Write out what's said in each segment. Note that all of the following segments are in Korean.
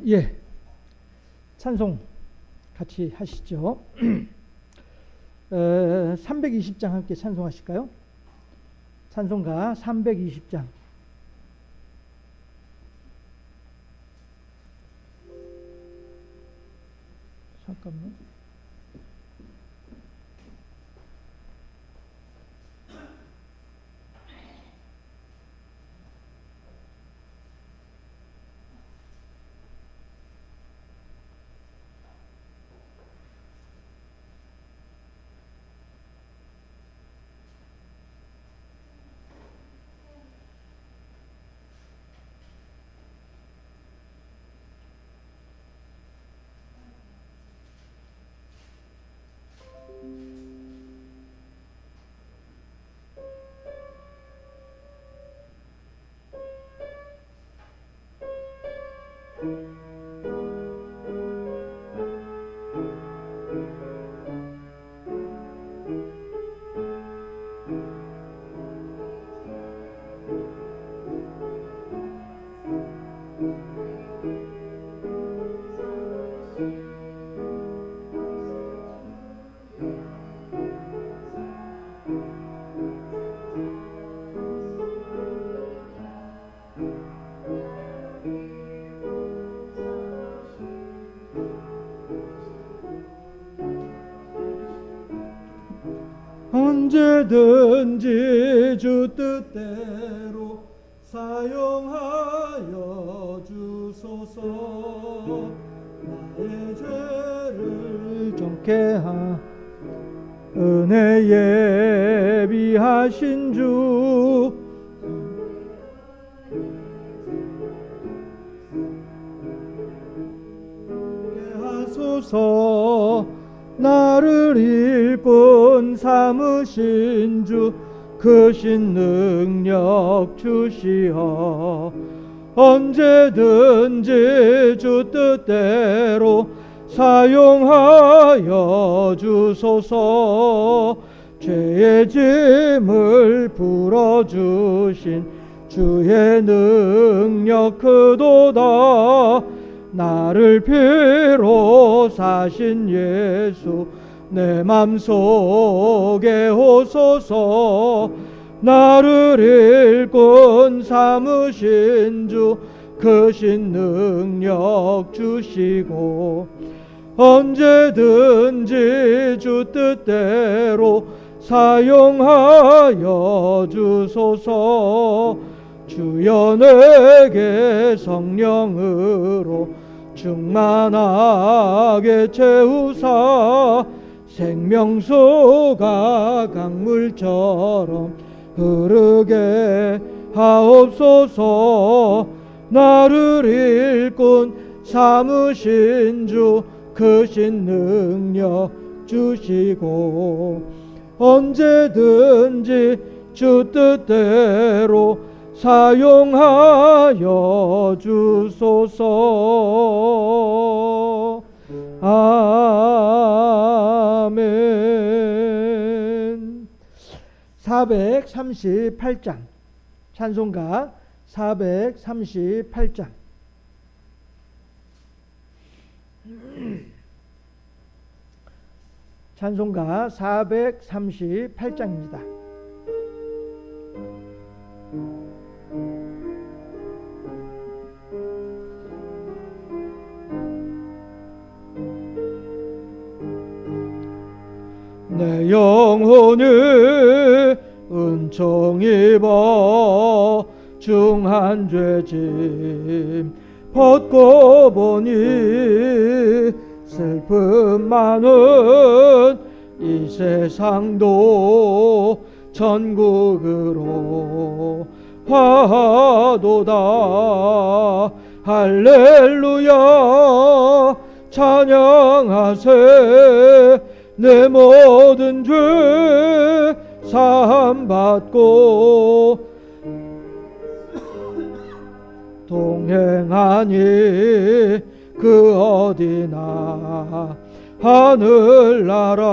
예, 찬송 같이 하시죠. 320장 함께 찬송하실까요? 찬송가 320장. 잠깐만. 언제든지 주 뜻대로 사용하여 주소서. 나의 죄를 정케 하 은혜 예비하신 주 하소서. 나를 일꾼 삼으신 주 크신 능력 주시어 언제든지 주 뜻대로 사용하여 주소서. 죄의 짐을 풀어주신 주의 능력 크도다. 나를 피로 사신 예수 내 맘속에 오소서. 나를 일꾼 삼으신 주 크신 능력 주시고 언제든지 주 뜻대로 사용하여 주소서. 주여 내게 성령으로 충만하게 채우사 생명수가 강물처럼 흐르게 하옵소서. 나를 일꾼 삼으신 주 크신 능력 주시고 언제든지 주 뜻대로 사용하여 주소서. 아멘. 438장 찬송가 438장. 찬송가 438장입니다. 내 영혼이 은총 입어 중한 죄짐 벗고 보니 슬픔 많은 이 세상도 천국으로 화도다. 할렐루야 찬양하세. 내 모든 죄 사함받고 동행하니 그 어디나 하늘나라.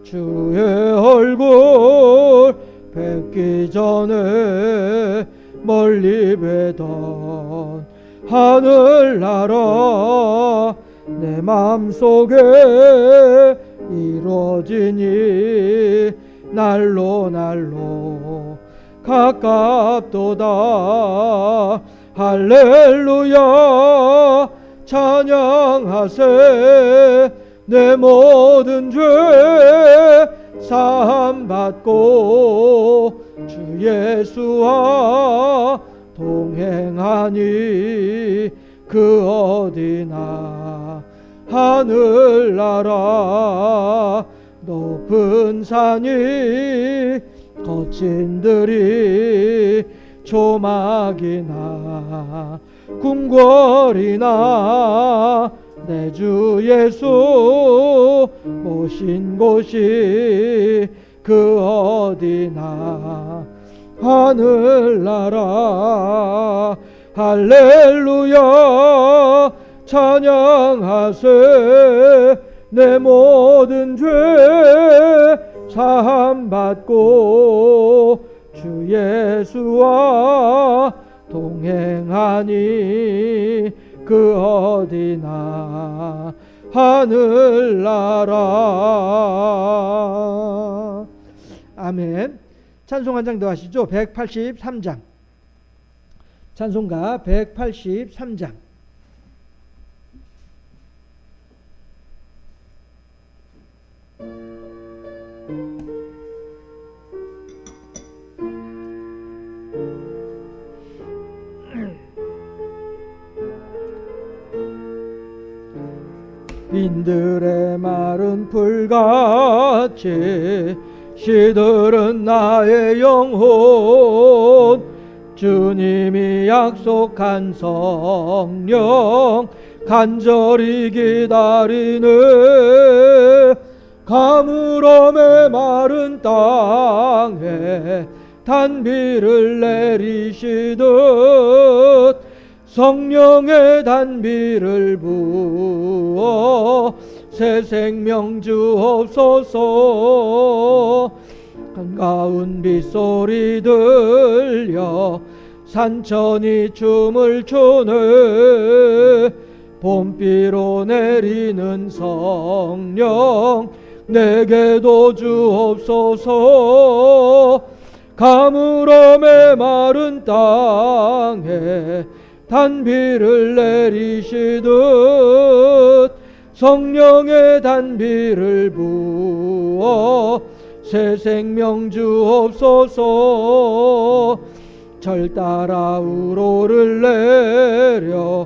주의 얼굴 뵙기 전에 멀리 뵈던 하늘나라 내 맘속에 이루어지니 날로 날로 가깝도다. 할렐루야 찬양하세. 내 모든 죄 사함받고 주 예수와 동행하니 그 어디나 하늘나라 높은 산이 거친 들이 조막이나 궁궐이나 내 주 예수 모신 곳이 그 어디나 하늘나라. 할렐루야 찬양하세. 내 모든 죄 사함받고 주 예수와 동행하니 그 어디나 하늘나라. 아멘. 찬송 한 장 더 하시죠. 183장. 찬송가 183장. 빈들의 마른 풀같이 시들은 나의 영혼. 주님이 약속한 성령 간절히 기다리네. 가물음의 마른 땅에 단비를 내리시듯 성령의 단비를 부어 새 생명 주옵소서. 한가운 빗소리 들려 산천이 춤을 추네. 봄비로 내리는 성령 내게도 주옵소서. 가물음의 마른 땅에 단비를 내리시듯 성령의 단비를 부어 새 생명 주옵소서. 절 따라 우로를 내려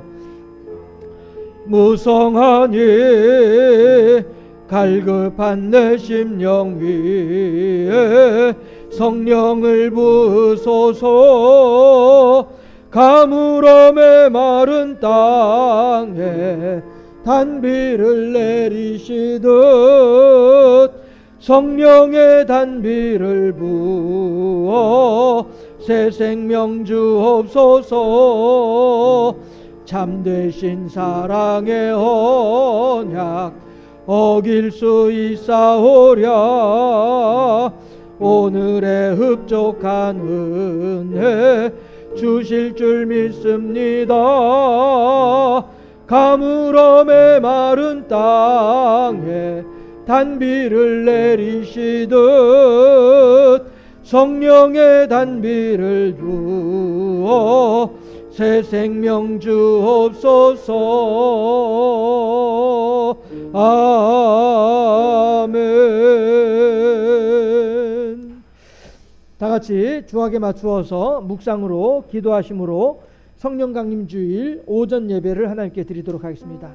무성하니 갈급한 내 심령 위에 성령을 부으소서. 가물음의 마른 땅에 단비를 내리시듯 성령의 단비를 부어 새 생명 주옵소서. 참되신 사랑의 언약 어길 수 있사오랴. 오늘의 흡족한 은혜 주실 줄 믿습니다. 가물음의 마른 땅에 단비를 내리시듯 성령의 단비를 주어 새 생명 주옵소서. 아멘. 다 같이 주악에 맞추어서 묵상으로 기도하심으로 성령 강림 주일 오전 예배를 하나님께 드리도록 하겠습니다.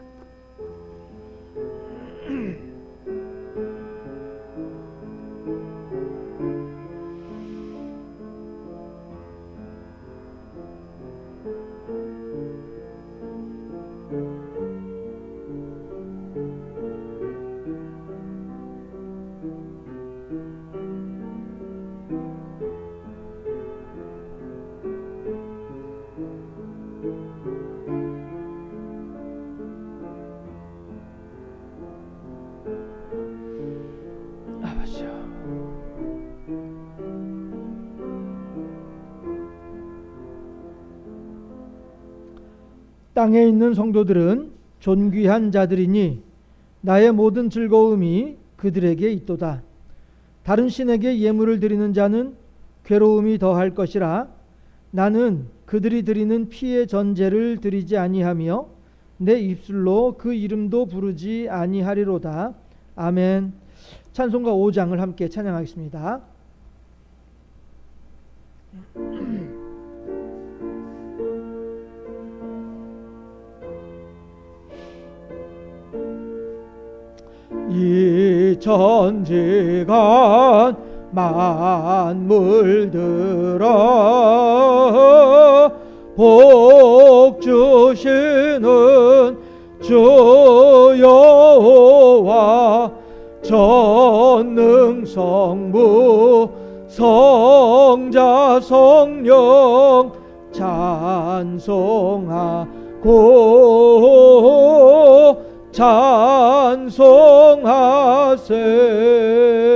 땅에 있는 성도들은 존귀한 자들이니 나의 모든 즐거움이 그들에게 있도다. 다른 신에게 예물을 드리는 자는 괴로움이 더할 것이라. 나는 그들이 드리는 피의 전제를 드리지 아니하며 내 입술로 그 이름도 부르지 아니하리로다. 아멘. 찬송가 5장을 함께 찬양하겠습니다. 이 천지간 만물들아 복 주시는 주 여호와 전능성부 성자 성령 찬송하고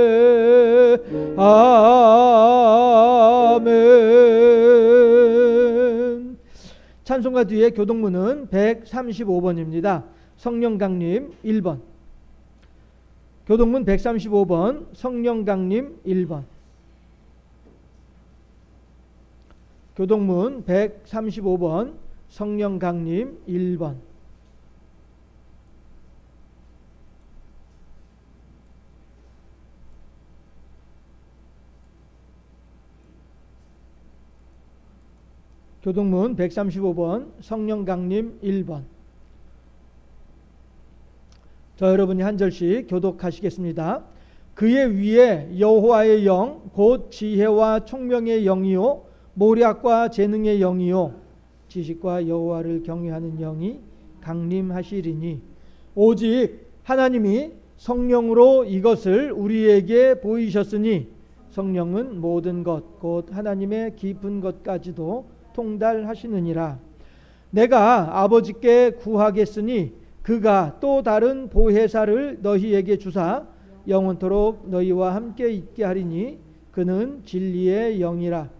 찬송하세. 아멘. 찬송가 뒤에 교동문은 135번입니다. 성령강림 1번. 교동문 135번 성령강림 1번. 교동문 135번 성령강림 1번. 교동문 135번 성령강림 1번. 자, 여러분이 한 절씩 교독하시겠습니다. 그의 위에 여호와의 영 곧 지혜와 총명의 영이요 모략과 재능의 영이요 지식과 여호와를 경외하는 영이 강림하시리니 오직 하나님이 성령으로 이것을 우리에게 보이셨으니 성령은 모든 것 곧 하나님의 깊은 것까지도 통달하시느니라. 내가 아버지께 구하겠으니 그가 또 다른 보혜사를 너희에게 주사 영원토록 너희와 함께 있게 하리니 그는 진리의 영이라.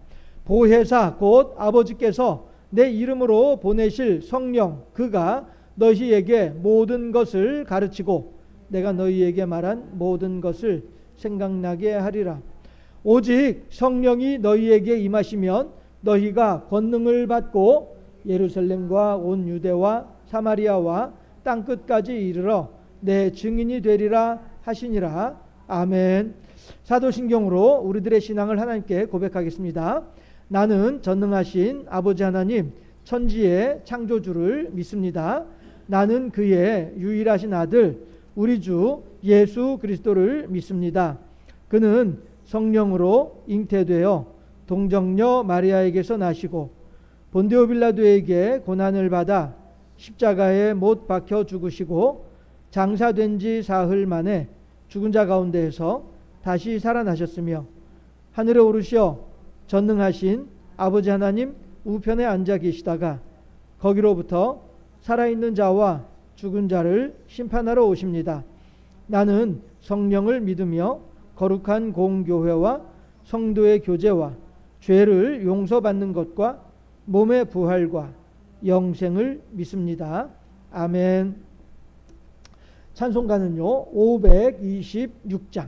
보혜사 곧 아버지께서 내 이름으로 보내실 성령 그가 너희에게 모든 것을 가르치고 내가 너희에게 말한 모든 것을 생각나게 하리라. 오직 성령이 너희에게 임하시면 너희가 권능을 받고 예루살렘과 온 유대와 사마리아와 땅끝까지 이르러 내 증인이 되리라 하시니라. 아멘. 사도신경으로 우리들의 신앙을 하나님께 고백하겠습니다. 나는 전능하신 아버지 하나님 천지의 창조주를 믿습니다. 나는 그의 유일하신 아들 우리 주 예수 그리스도를 믿습니다. 그는 성령으로 잉태되어 동정녀 마리아에게서 나시고 본디오 빌라도에게 고난을 받아 십자가에 못 박혀 죽으시고 장사된 지 사흘 만에 죽은 자 가운데에서 다시 살아나셨으며 하늘에 오르시어 전능하신 아버지 하나님 우편에 앉아 계시다가 거기로부터 살아있는 자와 죽은 자를 심판하러 오십니다. 나는 성령을 믿으며 거룩한 공교회와 성도의 교제와 죄를 용서받는 것과 몸의 부활과 영생을 믿습니다. 아멘. 찬송가는요 526장.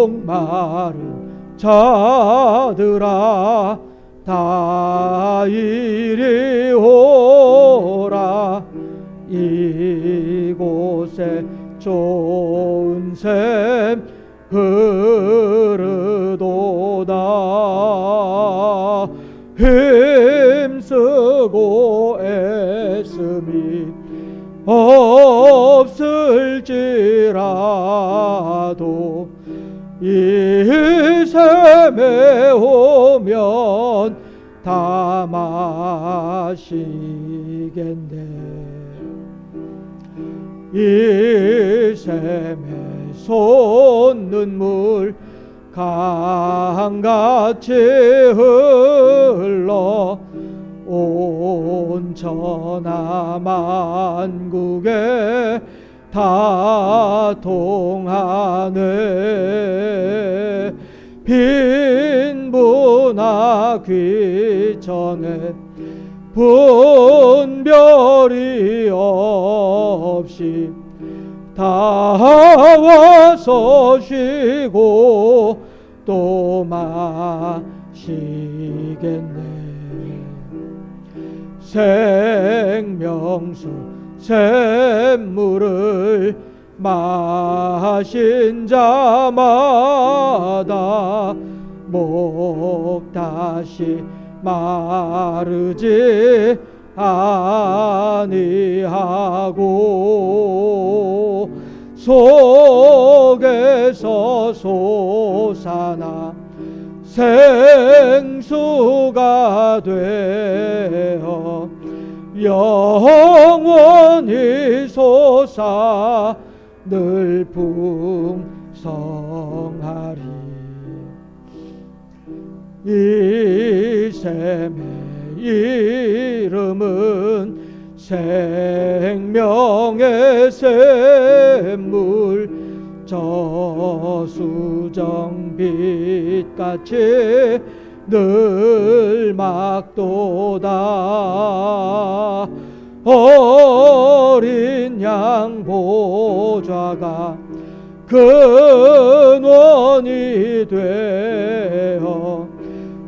목마른 자들아 다 이리 오라. 이곳에 좋은 샘 흐르도다. 힘쓰고 애씀이 없을지라도 이 샘에 오면 다 마시겠네. 이 샘에 솟는 물 강같이 흘러 오 온 천하 만국에 다 통하네. 빈부나 귀천에 분별이 없이 다 와서 쉬고 또 마시겠네. 생명수 샘물을 마신 자마다 목 다시 마르지 아니하고 속에서 솟아나 생수가 되어 영원히 솟아 늘 풍성하리. 이 샘의 이름은 생명의 샘물, 저수정빛같이 늘 막도다. 어린 양 보좌가 근원이 되어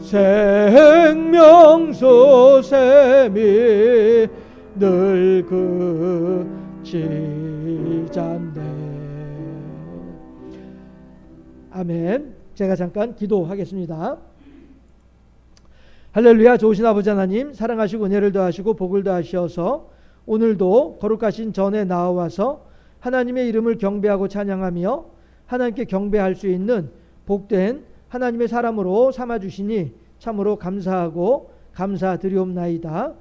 생명수 샘이 늘 그치잔대. 아멘. 제가 잠깐 기도하겠습니다. 할렐루야. 좋으신 아버지 하나님, 사랑하시고 은혜를 더하시고 복을 더하시어서 오늘도 거룩하신 전에 나와서 하나님의 이름을 경배하고 찬양하며 하나님께 경배할 수 있는 복된 하나님의 사람으로 삼아주시니 참으로 감사하고 감사드리옵나이다.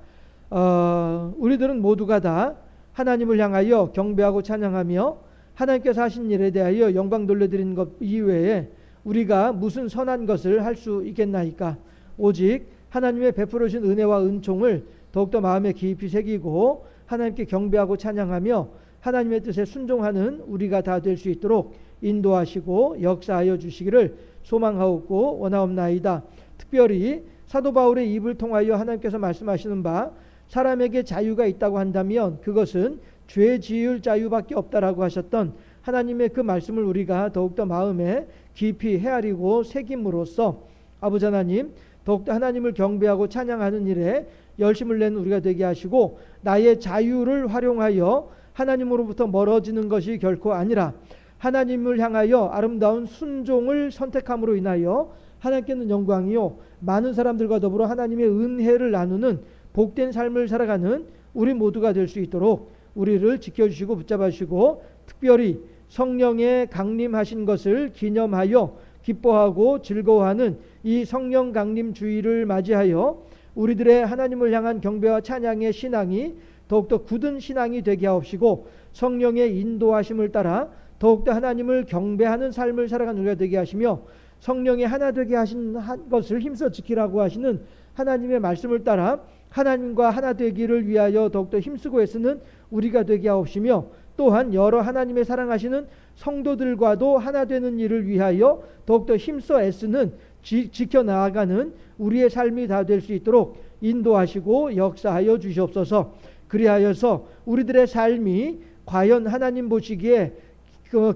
우리들은 모두가 다 하나님을 향하여 경배하고 찬양하며 하나님께서 하신 일에 대하여 영광 돌려드리는 것 이외에 우리가 무슨 선한 것을 할 수 있겠나이까. 오직 하나님의 베풀어 주신 은혜와 은총을 더욱더 마음에 깊이 새기고 하나님께 경배하고 찬양하며 하나님의 뜻에 순종하는 우리가 다 될 수 있도록 인도하시고 역사하여 주시기를 소망하옵고 원하옵나이다. 특별히 사도 바울의 입을 통하여 하나님께서 말씀하시는 바 사람에게 자유가 있다고 한다면 그것은 죄 지을 자유밖에 없다라고 하셨던 하나님의 그 말씀을 우리가 더욱더 마음에 깊이 헤아리고 새김으로써 아버지 하나님, 더욱더 하나님을 경배하고 찬양하는 일에 열심을 낸 우리가 되게 하시고 나의 자유를 활용하여 하나님으로부터 멀어지는 것이 결코 아니라 하나님을 향하여 아름다운 순종을 선택함으로 인하여 하나님께는 영광이요 많은 사람들과 더불어 하나님의 은혜를 나누는 복된 삶을 살아가는 우리 모두가 될 수 있도록 우리를 지켜주시고 붙잡아주시고 특별히 성령의 강림하신 것을 기념하여 기뻐하고 즐거워하는 이 성령 강림 주일을 맞이하여 우리들의 하나님을 향한 경배와 찬양의 신앙이 더욱더 굳은 신앙이 되게 하옵시고 성령의 인도하심을 따라 더욱더 하나님을 경배하는 삶을 살아가는 우리가 되게 하시며 성령의 하나 되게 하신 것을 힘써 지키라고 하시는 하나님의 말씀을 따라 하나님과 하나 되기를 위하여 더욱더 힘쓰고 애쓰는 우리가 되게 하옵시며 또한 여러 하나님의 사랑하시는 성도들과도 하나 되는 일을 위하여 더욱더 힘써 애쓰는 지켜나가는 우리의 삶이 다 될 수 있도록 인도하시고 역사하여 주시옵소서. 그리하여서 우리들의 삶이 과연 하나님 보시기에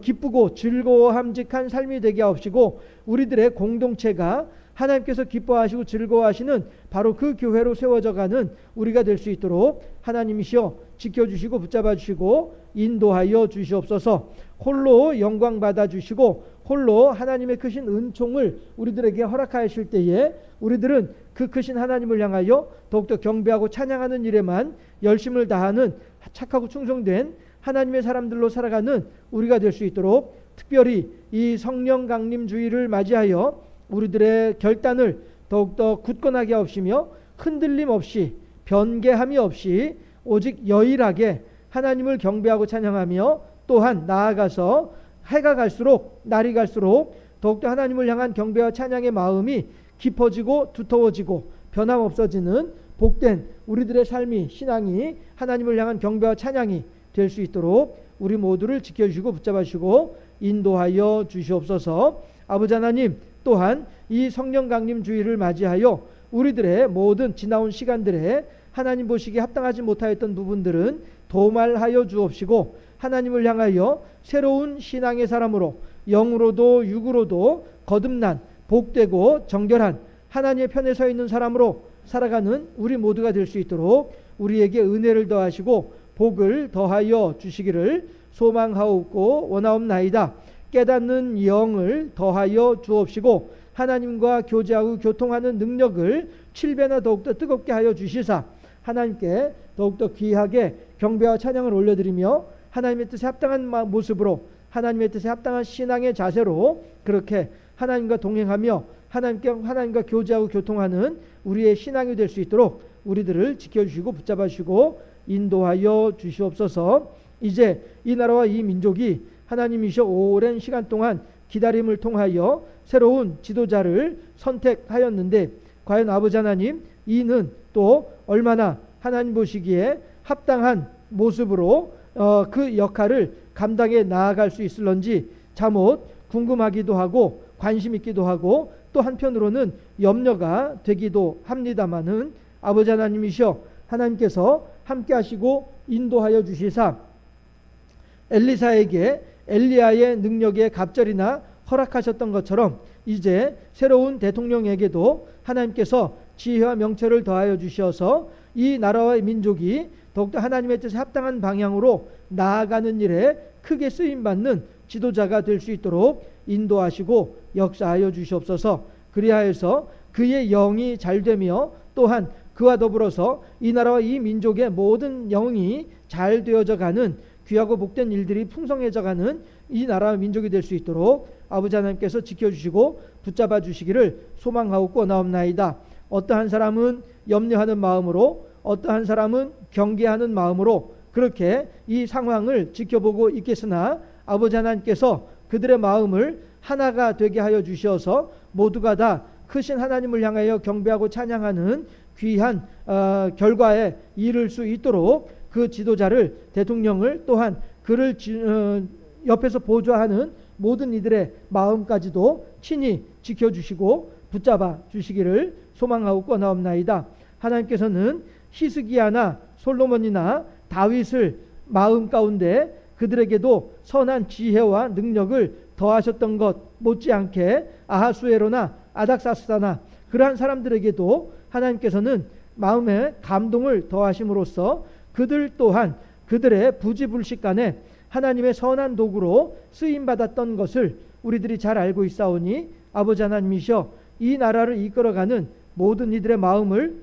기쁘고 즐거워함직한 삶이 되게 하옵시고 우리들의 공동체가 하나님께서 기뻐하시고 즐거워하시는 바로 그 교회로 세워져가는 우리가 될 수 있도록 하나님이시여 지켜주시고 붙잡아주시고 인도하여 주시옵소서. 홀로 영광 받아주시고 홀로 하나님의 크신 은총을 우리들에게 허락하실 때에 우리들은 그 크신 하나님을 향하여 더욱더 경배하고 찬양하는 일에만 열심을 다하는 착하고 충성된 하나님의 사람들로 살아가는 우리가 될 수 있도록 특별히 이 성령 강림 주일을 맞이하여 우리들의 결단을 더욱더 굳건하게 하옵시며 흔들림 없이 변개함이 없이 오직 여일하게 하나님을 경배하고 찬양하며 또한 나아가서 해가 갈수록 날이 갈수록 더욱더 하나님을 향한 경배와 찬양의 마음이 깊어지고 두터워지고 변함없어지는 복된 우리들의 삶이, 신앙이 하나님을 향한 경배와 찬양이 될 수 있도록 우리 모두를 지켜주시고 붙잡아 주시고 인도하여 주시옵소서. 아버지 하나님, 또한 이 성령 강림 주일을 맞이하여 우리들의 모든 지나온 시간들에 하나님 보시기에 합당하지 못하였던 부분들은 도말하여 주옵시고 하나님을 향하여 새로운 신앙의 사람으로 영으로도 육으로도 거듭난 복되고 정결한 하나님의 편에 서 있는 사람으로 살아가는 우리 모두가 될 수 있도록 우리에게 은혜를 더하시고 복을 더하여 주시기를 소망하옵고 원하옵나이다. 깨닫는 영을 더하여 주옵시고 하나님과 교제하고 교통하는 능력을 7배나 더욱더 뜨겁게 하여 주시사 하나님께 더욱더 귀하게 경배와 찬양을 올려드리며 하나님의 뜻에 합당한 모습으로 하나님의 뜻에 합당한 신앙의 자세로 그렇게 하나님과 동행하며 하나님과 교제하고 교통하는 우리의 신앙이 될 수 있도록 우리들을 지켜주시고 붙잡아 주시고 인도하여 주시옵소서. 이제 이 나라와 이 민족이 하나님이셔 오랜 시간 동안 기다림을 통하여 새로운 지도자를 선택하였는데 과연 아버지 하나님, 이는 또 얼마나 하나님 보시기에 합당한 모습으로 그 역할을 감당해 나아갈 수 있을런지 자못 궁금하기도 하고 관심 있기도 하고 또 한편으로는 염려가 되기도 합니다마는 아버지 하나님이셔 하나님께서 함께 하시고 인도하여 주시사 엘리사에게 엘리야의 능력에 갑절이나 허락하셨던 것처럼 이제 새로운 대통령에게도 하나님께서 지혜와 명철을 더하여 주셔서 이 나라와 민족이 더욱더 하나님의 뜻에 합당한 방향으로 나아가는 일에 크게 쓰임받는 지도자가 될 수 있도록 인도하시고 역사하여 주시옵소서. 그리하여서 그의 영이 잘되며 또한 그와 더불어서 이 나라와 이 민족의 모든 영이 잘 되어져 가는 귀하고 복된 일들이 풍성해져 가는 이 나라와 민족이 될 수 있도록 아버지 하나님께서 지켜주시고 붙잡아 주시기를 소망하옵고 나옵나이다. 어떠한 사람은 염려하는 마음으로 어떠한 사람은 경계하는 마음으로 그렇게 이 상황을 지켜보고 있겠으나 아버지 하나님께서 그들의 마음을 하나가 되게 하여 주셔서 모두가 다 크신 하나님을 향하여 경배하고 찬양하는 귀한 결과에 이를 수 있도록 그 지도자를 대통령을 또한 그를 옆에서 보좌하는 모든 이들의 마음까지도 친히 지켜주시고 붙잡아 주시기를 소망하고 나옵나이다. 하나님께서는 히스기야나 솔로몬이나 다윗을 마음 가운데 그들에게도 선한 지혜와 능력을 더하셨던 것 못지않게 아하수에로나 아닥사스다나 그러한 사람들에게도 하나님께서는 마음에 감동을 더하심으로써 그들 또한 그들의 부지불식간에 하나님의 선한 도구로 쓰임받았던 것을 우리들이 잘 알고 있사오니 아버지 하나님이셔 이 나라를 이끌어가는 모든 이들의 마음을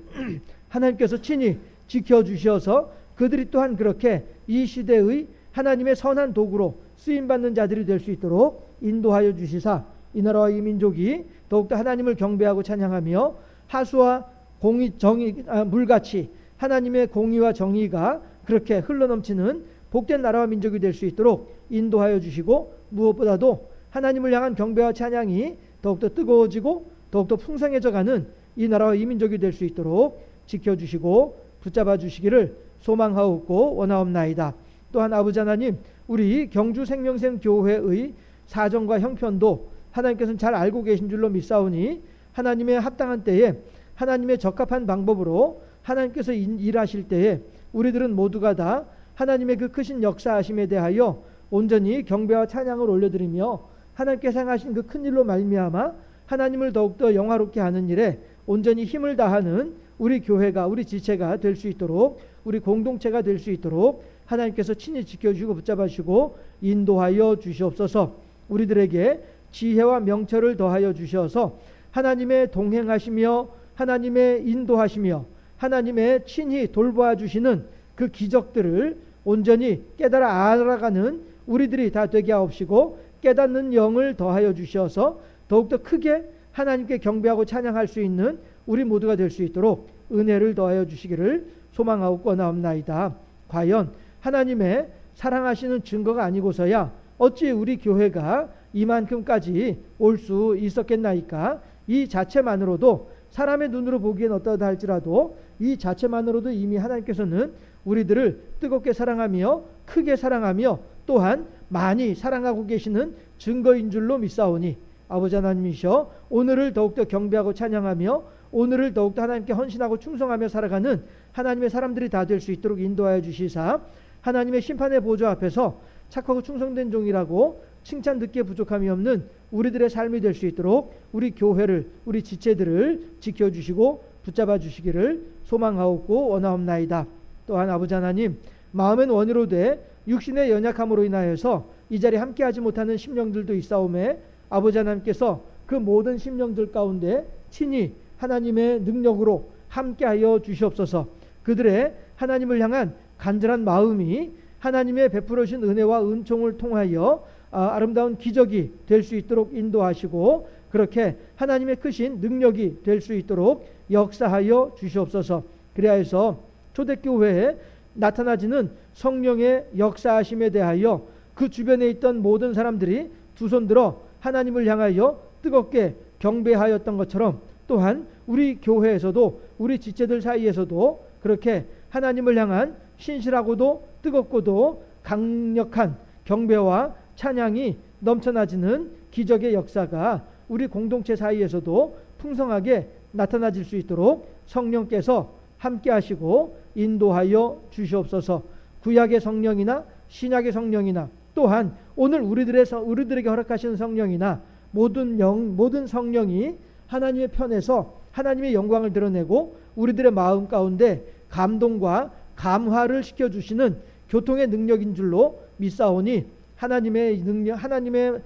하나님께서 친히 지켜주셔서 그들이 또한 그렇게 이 시대의 하나님의 선한 도구로 쓰임받는 자들이 될 수 있도록 인도하여 주시사 이 나라와 이 민족이 더욱더 하나님을 경배하고 찬양하며 하수와 공의 정의 물같이 하나님의 공의와 정의가 그렇게 흘러넘치는 복된 나라와 민족이 될 수 있도록 인도하여 주시고 무엇보다도 하나님을 향한 경배와 찬양이 더욱더 뜨거워지고 더욱더 풍성해져 가는 이 나라와 이 민족이 될 수 있도록 지켜주시고 붙잡아 주시기를 소망하옵고 원하옵나이다. 또한 아버지 하나님, 우리 경주 생명샘 교회의 사정과 형편도 하나님께서는 잘 알고 계신 줄로 믿사오니 하나님의 합당한 때에 하나님의 적합한 방법으로 하나님께서 일하실 때에 우리들은 모두가 다 하나님의 그 크신 역사하심에 대하여 온전히 경배와 찬양을 올려드리며 하나님께서 행하신 그 큰 일로 말미암아 하나님을 더욱더 영화롭게 하는 일에 온전히 힘을 다하는 우리 교회가 우리 지체가 될 수 있도록 우리 공동체가 될 수 있도록 하나님께서 친히 지켜주시고 붙잡아주시고 인도하여 주시옵소서. 우리들에게 지혜와 명철을 더하여 주셔서 하나님의 동행하시며 하나님의 인도하시며 하나님의 친히 돌보아 주시는 그 기적들을 온전히 깨달아 알아가는 우리들이 다 되게 하옵시고 깨닫는 영을 더하여 주셔서 더욱더 크게 하나님께 경배하고 찬양할 수 있는 우리 모두가 될 수 있도록 은혜를 더하여 주시기를 소망하고 나옵나이다. 과연 하나님의 사랑하시는 증거가 아니고서야 어찌 우리 교회가 이만큼까지 올 수 있었겠나이까. 이 자체만으로도 사람의 눈으로 보기엔 어떠하다 할지라도 이 자체만으로도 이미 하나님께서는 우리들을 뜨겁게 사랑하며 크게 사랑하며 또한 많이 사랑하고 계시는 증거인 줄로 믿사오니 아버지 하나님이셔 오늘을 더욱더 경배하고 찬양하며 오늘을 더욱더 하나님께 헌신하고 충성하며 살아가는 하나님의 사람들이 다 될 수 있도록 인도하여 주시사 하나님의 심판의 보좌 앞에서 착하고 충성된 종이라고 칭찬 듣기에 부족함이 없는 우리들의 삶이 될 수 있도록 우리 교회를 우리 지체들을 지켜주시고 붙잡아 주시기를 소망하옵고 원하옵나이다. 또한 아버지 하나님 마음은 원으로 돼 육신의 연약함으로 인하여서 이 자리에 함께하지 못하는 심령들도 있사오매 아버지 하나님께서 그 모든 심령들 가운데 친히 하나님의 능력으로 함께하여 주시옵소서. 그들의 하나님을 향한 간절한 마음이 하나님의 베풀어 주신 은혜와 은총을 통하여 아름다운 기적이 될 수 있도록 인도하시고 그렇게 하나님의 크신 능력이 될 수 있도록 역사하여 주시옵소서. 그리하여서 초대교회에 나타나지는 성령의 역사하심에 대하여 그 주변에 있던 모든 사람들이 두 손 들어 하나님을 향하여 뜨겁게 경배하였던 것처럼 또한 우리 교회에서도 우리 지체들 사이에서도 그렇게 하나님을 향한 신실하고도 뜨겁고도 강력한 경배와 찬양이 넘쳐나지는 기적의 역사가 우리 공동체 사이에서도 풍성하게 나타나질 수 있도록 성령께서 함께 하시고 인도하여 주시옵소서. 구약의 성령이나 신약의 성령이나 또한 오늘 우리들에게 허락하시는 성령이나 모든 성령이 하나님의 편에서 하나님의 영광을 드러내고 우리들의 마음 가운데 감동과 감화를 시켜주시는 교통의 능력인 줄로 믿사오니 하나님의 능력, 하나님의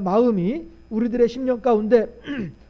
마음이 우리들의 심령 가운데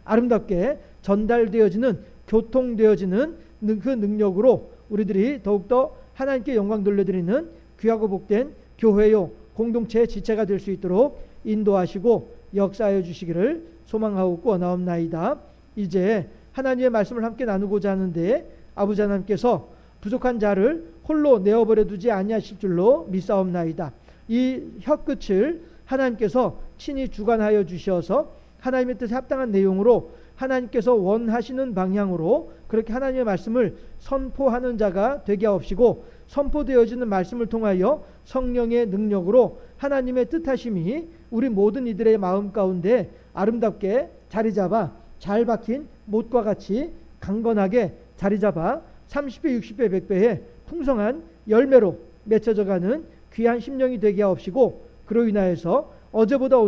아름답게 전달되어지는 교통되어지는 그 능력으로 우리들이 더욱더 하나님께 영광 돌려드리는 귀하고 복된 교회요 공동체의 지체가 될 수 있도록 인도하시고 역사하여 주시기를 소망하고 원하옵나이다. 이제 하나님의 말씀을 함께 나누고자 하는데 아버지 하나님께서 부족한 자를 홀로 내어버려 두지 아니하실 줄로 믿사옵나이다. 이 혀끝을 하나님께서 친히 주관하여 주셔서 하나님의 뜻에 합당한 내용으로 하나님께서 원하시는 방향으로 그렇게 하나님의 말씀을 선포하는 자가 되게 하옵시고 선포되어지는 말씀을 통하여 성령의 능력으로 하나님의 뜻하심이 우리 모든 이들의 마음 가운데 아름답게 자리잡아 잘 박힌 못과 같이 강건하게 자리잡아 30배 60배 100배의 풍성한 열매로 맺혀져가는 귀한 심령이 되게 하옵시고 그로 인하여서 어제보다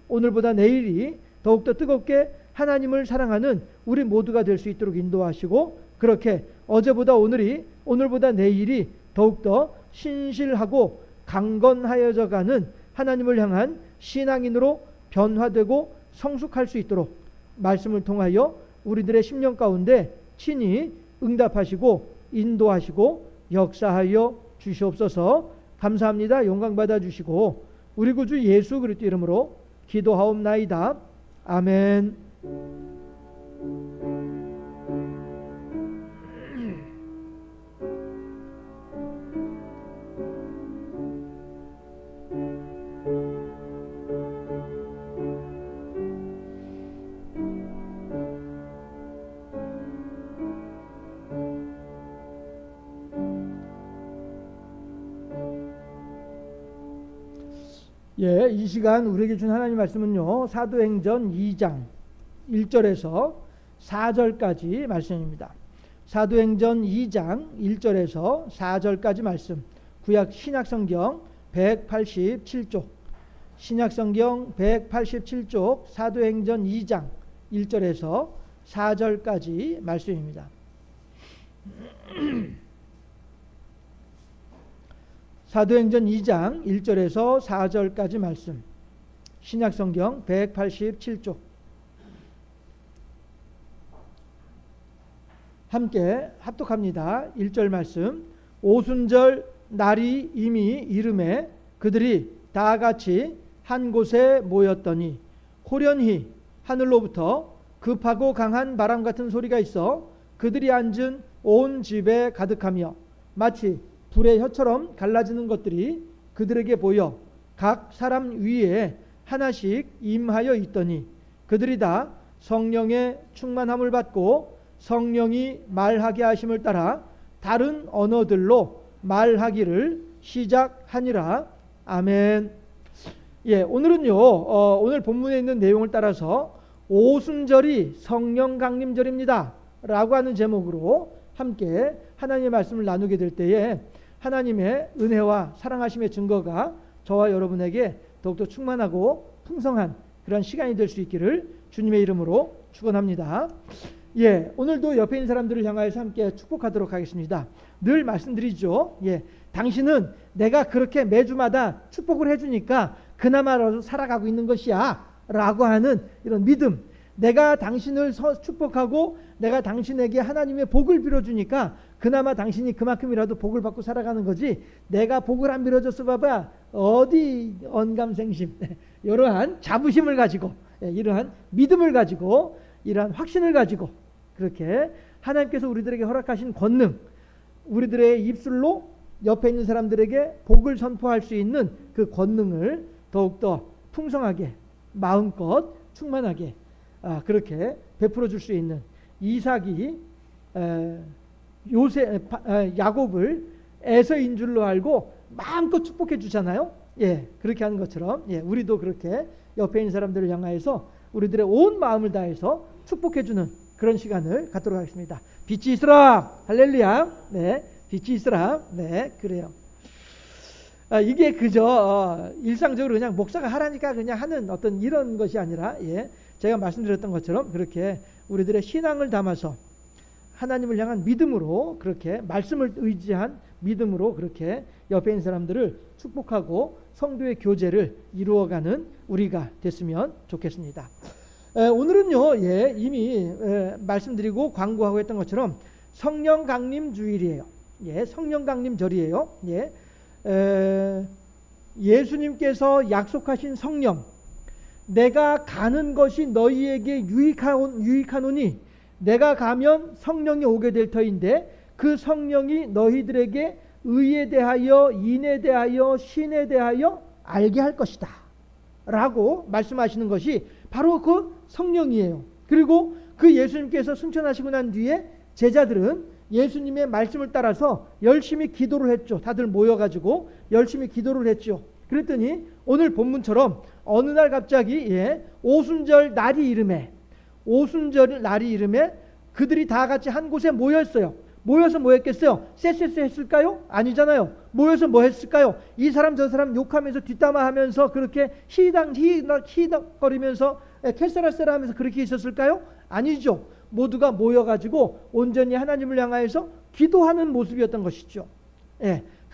오늘보다 내일이 더욱더 뜨겁게 하나님을 사랑하는 우리 모두가 될 수 있도록 인도하시고 그렇게 어제보다 오늘보다 내일이 더욱더 신실하고 강건하여져 가는 하나님을 향한 신앙인으로 변화되고 성숙할 수 있도록 말씀을 통하여 우리들의 심령 가운데 친히 응답하시고 인도하시고 역사하여 주시옵소서. 감사합니다. 영광 받아 주시고 우리 구주 예수 그리스도 이름으로 기도하옵나이다. 아멘. 이 시간 우리에게 준 하나님 말씀은요. 사도행전 2장 1절에서 4절까지 말씀입니다. 사도행전 2장 1절에서 4절까지 말씀. 구약 신약성경 187쪽 신약성경 187쪽 사도행전 2장 1절에서 4절까지 말씀입니다. 사도행전 2장 1절에서 4절까지 말씀. 신약성경 187쪽 함께 합독합니다. 1절 말씀. 오순절 날이 이미 이름에 그들이 다 같이 한 곳에 모였더니 호련히 하늘로부터 급하고 강한 바람 같은 소리가 있어 그들이 앉은 온 집에 가득하며 마치 불의 혀처럼 갈라지는 것들이 그들에게 보여 각 사람 위에 하나씩 임하여 있더니 그들이 다 성령의 충만함을 받고 성령이 말하게 하심을 따라 다른 언어들로 말하기를 시작하니라. 아멘. 예, 오늘은요, 오늘 본문에 있는 내용을 따라서 오순절이 성령 강림절입니다 라고 하는 제목으로 함께 하나님의 말씀을 나누게 될 때에 하나님의 은혜와 사랑하심의 증거가 저와 여러분에게 더욱더 충만하고 풍성한 그런 시간이 될 수 있기를 주님의 이름으로 축원합니다. 예, 오늘도 옆에 있는 사람들을 향하여서 함께 축복하도록 하겠습니다. 늘 말씀드리죠. 예, 당신은 내가 그렇게 매주마다 축복을 해주니까 그나마라도 살아가고 있는 것이야 라고 하는 이런 믿음, 내가 당신을 축복하고 내가 당신에게 하나님의 복을 빌어주니까 그나마 당신이 그만큼이라도 복을 받고 살아가는 거지, 내가 복을 안 빌어줬어 봐봐 어디 언감생심 이러한 자부심을 가지고, 이러한 믿음을 가지고, 이러한 확신을 가지고 그렇게 하나님께서 우리들에게 허락하신 권능, 우리들의 입술로 옆에 있는 사람들에게 복을 선포할 수 있는 그 권능을 더욱더 풍성하게 마음껏 충만하게 그렇게 베풀어 줄 수 있는 이삭이 야곱을 에서인 줄로 알고 마음껏 축복해 주잖아요. 예, 그렇게 하는 것처럼 우리도 그렇게 옆에 있는 사람들을 향하여서 우리들의 온 마음을 다해서 축복해 주는 그런 시간을 갖도록 하겠습니다. 빛이 있으라. 할렐루야. 네, 빛이 있으라. 네, 그래요. 이게 그저 일상적으로 그냥 목사가 하라니까 그냥 하는 어떤 이런 것이 아니라, 제가 말씀드렸던 것처럼 그렇게 우리들의 신앙을 담아서 하나님을 향한 믿음으로, 그렇게 말씀을 의지한 믿음으로 그렇게 옆에 있는 사람들을 축복하고 성도의 교제를 이루어가는 우리가 됐으면 좋겠습니다. 오늘은요, 이미 말씀드리고 광고하고 했던 것처럼 성령 강림 주일이에요. 성령 강림절이에요. 예수님께서 약속하신 성령, 내가 가는 것이 너희에게 유익하노니 내가 가면 성령이 오게 될 터인데 그 성령이 너희들에게 의에 대하여 인에 대하여 신에 대하여 알게 할 것이다 라고 말씀하시는 것이 바로 그 성령이에요. 그리고 그 예수님께서 승천하시고 난 뒤에 제자들은 예수님의 말씀을 따라서 열심히 기도를 했죠. 다들 모여가지고 열심히 기도를 했죠. 그랬더니 오늘 본문처럼 어느 날 갑자기 오순절 날이 이름에 그들이 다 같이 한 곳에 모였어요. 모여서 뭐 했겠어요? 쎄쎄쎄 했을까요? 아니잖아요. 모여서 뭐 했을까요? 이 사람 저 사람 욕하면서 뒷담화하면서 그렇게 히덕거리면서 캐서라세라 하면서 그렇게 있었을까요? 아니죠. 모두가 모여가지고 온전히 하나님을 향하여서 기도하는 모습이었던 것이죠.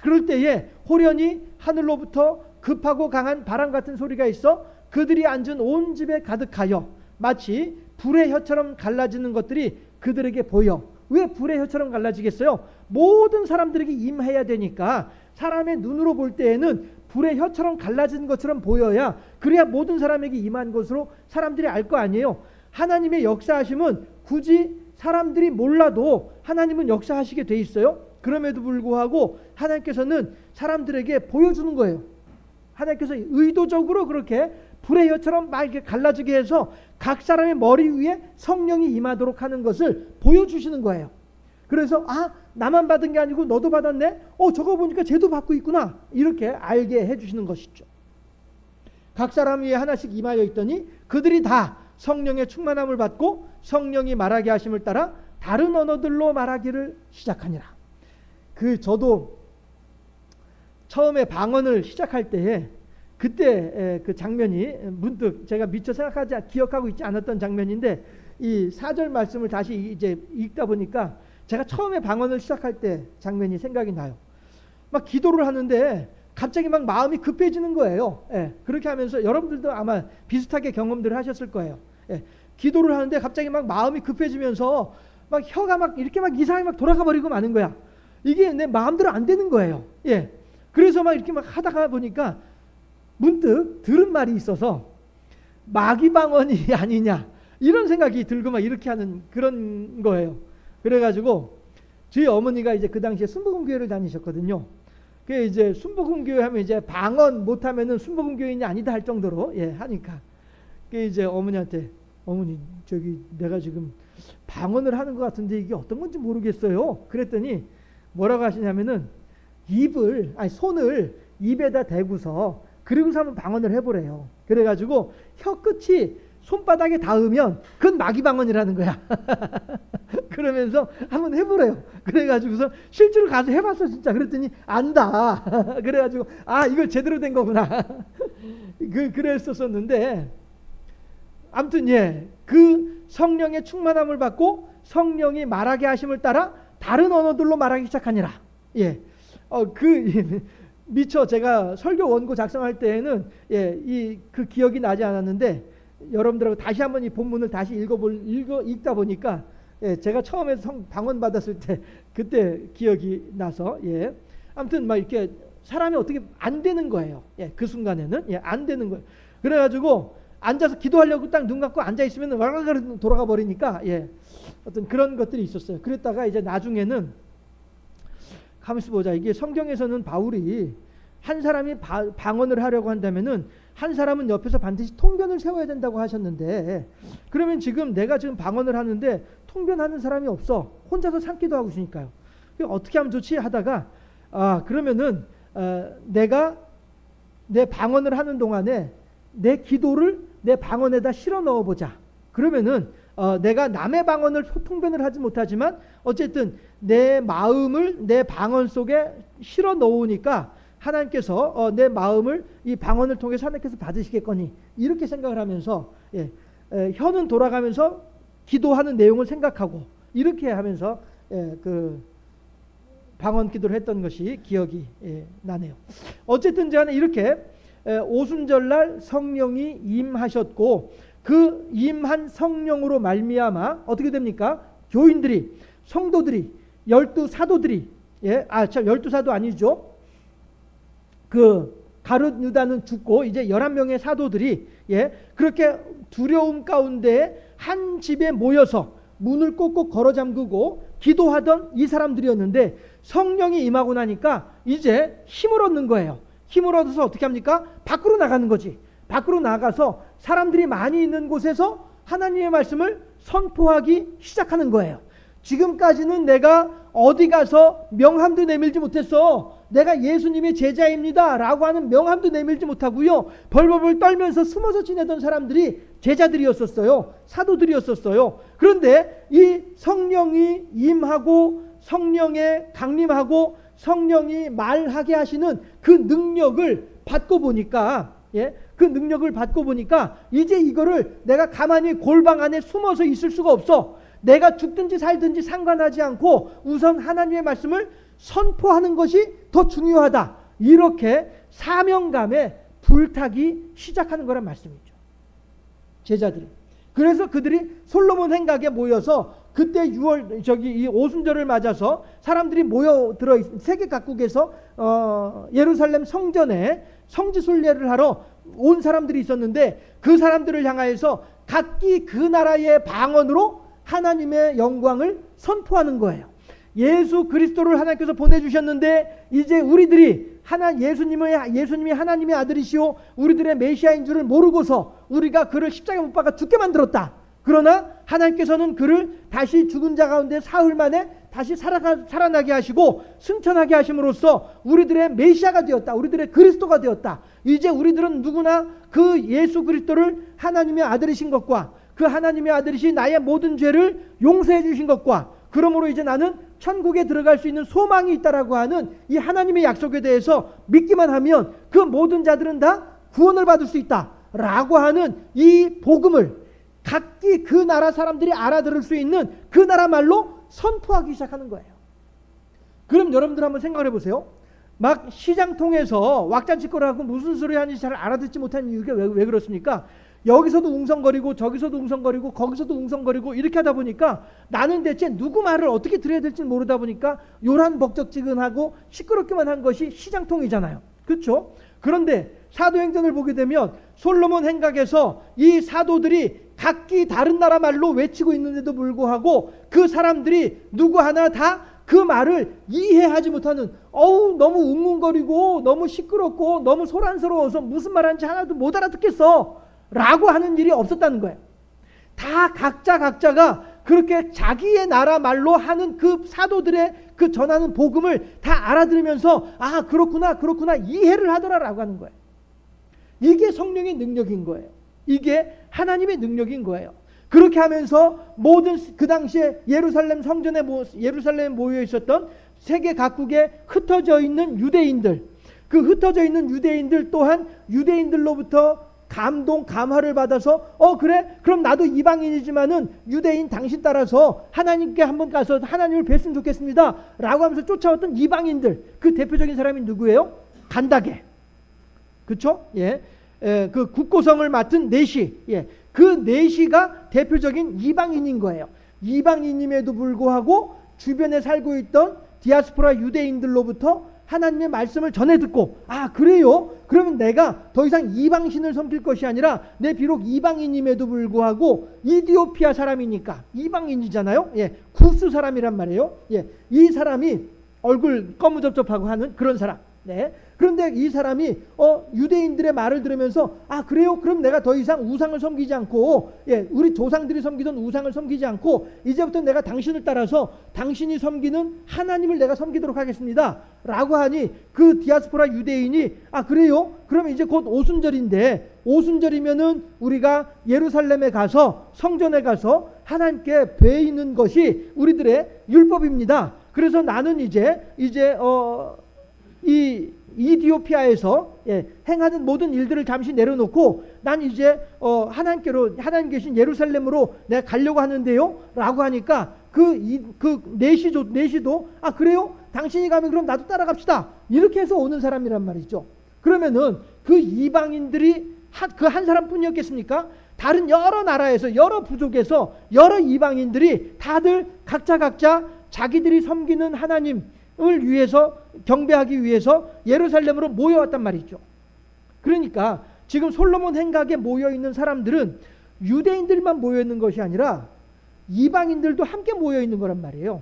그럴 때에 호련히 하늘로부터 급하고 강한 바람 같은 소리가 있어 그들이 앉은 온 집에 가득하여 마치 불의 혀처럼 갈라지는 것들이 그들에게 보여. 왜 불의 혀처럼 갈라지겠어요? 모든 사람들에게 임해야 되니까 사람의 눈으로 볼 때에는 불의 혀처럼 갈라지는 것처럼 보여야, 그래야 모든 사람에게 임한 것으로 사람들이 알 거 아니에요. 하나님의 역사하심은 굳이 사람들이 몰라도 하나님은 역사하시게 돼 있어요. 그럼에도 불구하고 하나님께서는 사람들에게 보여주는 거예요. 하나님께서 의도적으로 그렇게 불의 혀처럼 막 이렇게 갈라지게 해서 각 사람의 머리 위에 성령이 임하도록 하는 것을 보여주시는 거예요. 그래서 나만 받은 게 아니고 너도 받았네? 저거 보니까 쟤도 받고 있구나. 이렇게 알게 해주시는 것이죠. 각 사람 위에 하나씩 임하여 있더니 그들이 다 성령의 충만함을 받고 성령이 말하게 하심을 따라 다른 언어들로 말하기를 시작하니라. 저도 처음에 방언을 시작할 때에 그때 그 장면이 문득 제가 미처 기억하고 있지 않았던 장면인데, 이 4절 말씀을 다시 이제 읽다 보니까 제가 처음에 방언을 시작할 때 장면이 생각이 나요. 막 기도를 하는데 갑자기 막 마음이 급해지는 거예요. 그렇게 하면서 여러분들도 아마 비슷하게 경험들을 하셨을 거예요. 기도를 하는데 갑자기 막 마음이 급해지면서 막 혀가 막 이렇게 막 이상하게 막 돌아가 버리고 마는 거야. 이게 내 마음대로 안 되는 거예요. 그래서 막 이렇게 막 하다가 보니까 문득 들은 말이 있어서 마귀방언이 아니냐 이런 생각이 들고 막 이렇게 하는 그런 거예요. 그래가지고 저희 어머니가 이제 그 당시에 순복음교회를 다니셨거든요. 그 이제 순복음교회 하면 이제 방언 못하면은 순복음교인이 아니다 할 정도로 하니까 그 이제 어머니한테 어머니 내가 지금 방언을 하는 것 같은데 이게 어떤 건지 모르겠어요. 그랬더니 뭐라고 하시냐면은 손을 입에다 대고서 그리고서 한번 방언을 해보래요. 그래가지고 혀끝이 손바닥에 닿으면 그건 마귀 방언이라는 거야. 그러면서 한번 해보래요. 그래가지고서 실제로 가서 해봤어 진짜. 그랬더니 안다. 그래가지고 이걸 제대로 된 거구나. 그랬었었는데 아무튼 그 성령의 충만함을 받고 성령이 말하게 하심을 따라 다른 언어들로 말하기 시작하니라. 미처 제가 설교 원고 작성할 때에는 그 기억이 나지 않았는데 여러분들하고 다시 한번 이 본문을 다시 읽다 보니까 제가 처음에 방언 받았을 때 그때 기억이 나서 아무튼 막 이렇게 사람이 어떻게 안 되는 거예요. 그 순간에는 안 되는 거예요. 그래가지고 앉아서 기도하려고 딱 눈 감고 앉아 있으면 와르르 돌아가 버리니까 어떤 그런 것들이 있었어요. 그랬다가 이제 나중에는 가만있어 보자. 이게 성경에서는 바울이 한 사람이 방언을 하려고 한다면은 한 사람은 옆에서 반드시 통변을 세워야 된다고 하셨는데, 그러면 지금 내가 지금 방언을 하는데 통변하는 사람이 없어. 혼자서 참기도 하고 있으니까요. 어떻게 하면 좋지 하다가 그러면은 내가 내 방언을 하는 동안에 내 기도를 내 방언에다 실어 넣어보자. 그러면은 내가 남의 방언을 통변을 하지 못하지만 어쨌든 내 마음을 내 방언 속에 실어 넣으니까 하나님께서 내 마음을 이 방언을 통해서 하나님께서 받으시겠거니, 이렇게 생각을 하면서 혀는 돌아가면서 기도하는 내용을 생각하고 이렇게 하면서 그 방언 기도를 했던 것이 기억이 나네요. 어쨌든 저는 이렇게 오순절날 성령이 임하셨고 그 임한 성령으로 말미암아 어떻게 됩니까? 교인들이, 성도들이, 12사도들이 12사도 아니죠. 그 가룟 유다는 죽고 이제 11명의 사도들이 그렇게 두려움 가운데 한 집에 모여서 문을 꼭꼭 걸어 잠그고 기도하던 이 사람들이었는데 성령이 임하고 나니까 이제 힘을 얻는 거예요. 힘을 얻어서 어떻게 합니까? 밖으로 나가는 거지. 밖으로 나가서 사람들이 많이 있는 곳에서 하나님의 말씀을 선포하기 시작하는 거예요. 지금까지는 내가 어디 가서 명함도 내밀지 못했어. 내가 예수님의 제자입니다 라고 하는 명함도 내밀지 못하고요. 벌벌벌 떨면서 숨어서 지내던 사람들이 제자들이었었어요. 사도들이었었어요. 그런데 이 성령이 임하고 성령에 강림하고 성령이 말하게 하시는 그 능력을 받고 보니까 그 능력을 받고 보니까 이제 이거를 내가 가만히 골방 안에 숨어서 있을 수가 없어. 내가 죽든지 살든지 상관하지 않고 우선 하나님의 말씀을 선포하는 것이 더 중요하다. 이렇게 사명감에 불타기 시작하는 거란 말씀이죠. 제자들이. 그래서 그들이 솔로몬 행각에 모여서 그때 이 오순절을 맞아서 사람들이 모여들어 세계 각국에서 예루살렘 성전에 성지순례를 하러 온 사람들이 있었는데 그 사람들을 향하여서 각기 그 나라의 방언으로 하나님의 영광을 선포하는 거예요. 예수 그리스도를 하나님께서 보내주셨는데 이제 우리들이 예수님이 하나님의 아들이시오 우리들의 메시아인 줄을 모르고서 우리가 그를 십자가에 못 박아 죽게 만들었다. 그러나 하나님께서는 그를 다시 죽은 자 가운데 사흘 만에 다시 살아나게 하시고 승천하게 하심으로써 우리들의 메시아가 되었다. 우리들의 그리스도가 되었다. 이제 우리들은 누구나 그 예수 그리스도를 하나님의 아들이신 것과 그 하나님의 아들이신 나의 모든 죄를 용서해 주신 것과 그러므로 이제 나는 천국에 들어갈 수 있는 소망이 있다라고 하는 이 하나님의 약속에 대해서 믿기만 하면 그 모든 자들은 다 구원을 받을 수 있다라고 하는 이 복음을 각기 그 나라 사람들이 알아들을 수 있는 그 나라 말로 선포하기 시작하는 거예요. 그럼 여러분들 한번 생각을 해보세요. 막 시장통에서 왁자지껄하고 무슨 소리 하는지 잘 알아듣지 못하는 이유가 왜 그렇습니까? 여기서도 웅성거리고 저기서도 웅성거리고 거기서도 웅성거리고 이렇게 하다 보니까 나는 대체 누구 말을 어떻게 들어야 될지 모르다 보니까 요란벅적지근하고 시끄럽기만 한 것이 시장통이잖아요. 그렇죠? 그런데 사도행전을 보게 되면 솔로몬 행각에서 이 사도들이 각기 다른 나라 말로 외치고 있는데도 불구하고 그 사람들이 누구 하나 다 그 말을 이해하지 못하는 너무 웅웅거리고 너무 시끄럽고 너무 소란스러워서 무슨 말하는지 하나도 못 알아듣겠어 라고 하는 일이 없었다는 거예요. 다 각자가 그렇게 자기의 나라 말로 하는 그 사도들의 그 전하는 복음을 다 알아들으면서 아 그렇구나 이해를 하더라라고 하는 거예요. 이게 성령의 능력인 거예요. 이게 하나님의 능력인 거예요. 그렇게 하면서 모든 그 당시에 예루살렘 성전에 예루살렘에 모여 있었던 세계 각국에 흩어져 있는 유대인들, 그 흩어져 있는 유대인들 또한 유대인들로부터 감동 감화를 받아서 그래 그럼 나도 이방인이지만은 유대인 당신 따라서 하나님께 한번 가서 하나님을 뵀으면 좋겠습니다 라고 하면서 쫓아왔던 이방인들, 그 대표적인 사람이 누구예요? 간다게, 그렇죠? 예, 그 국고성을 맡은 내시, 예, 그 내시가 대표적인 이방인인 거예요. 이방인임에도 불구하고 주변에 살고 있던 디아스포라 유대인들로부터 하나님의 말씀을 전해 듣고 아 그래요? 그러면 내가 더 이상 이방신을 섬길 것이 아니라 내 비록 이방인임에도 불구하고 이디오피아 사람이니까 이방인이잖아요. 예, 구스 사람이란 말이에요. 예, 이 사람이 얼굴 거무접접하고 하는 그런 사람. 네. 그런데 이 사람이 유대인들의 말을 들으면서 아 그래요? 그럼 내가 더 이상 우상을 섬기지 않고 예, 우리 조상들이 섬기던 우상을 섬기지 않고 이제부터 내가 당신을 따라서 당신이 섬기는 하나님을 내가 섬기도록 하겠습니다 라고 하니 그 디아스포라 유대인이 아 그래요? 그러면 이제 곧 오순절인데 오순절이면은 우리가 예루살렘에 가서 성전에 가서 하나님께 뵈이는 것이 우리들의 율법입니다. 그래서 나는 이제 이 이디오피아에서 예, 행하는 모든 일들을 잠시 내려놓고 난 이제 하나님 계신 예루살렘으로 내가 가려고 하는데요 라고 하니까 그 내시도 아 그래요? 당신이 가면 그럼 나도 따라갑시다 이렇게 해서 오는 사람이란 말이죠. 그러면은 그 이방인들이 그 한 사람뿐이었겠습니까? 다른 여러 나라에서 여러 부족에서 여러 이방인들이 다들 각자 자기들이 섬기는 하나님을 위해서 경배하기 위해서 예루살렘으로 모여왔단 말이죠. 그러니까 지금 솔로몬 행각에 모여있는 사람들은 유대인들만 모여있는 것이 아니라 이방인들도 함께 모여있는 거란 말이에요.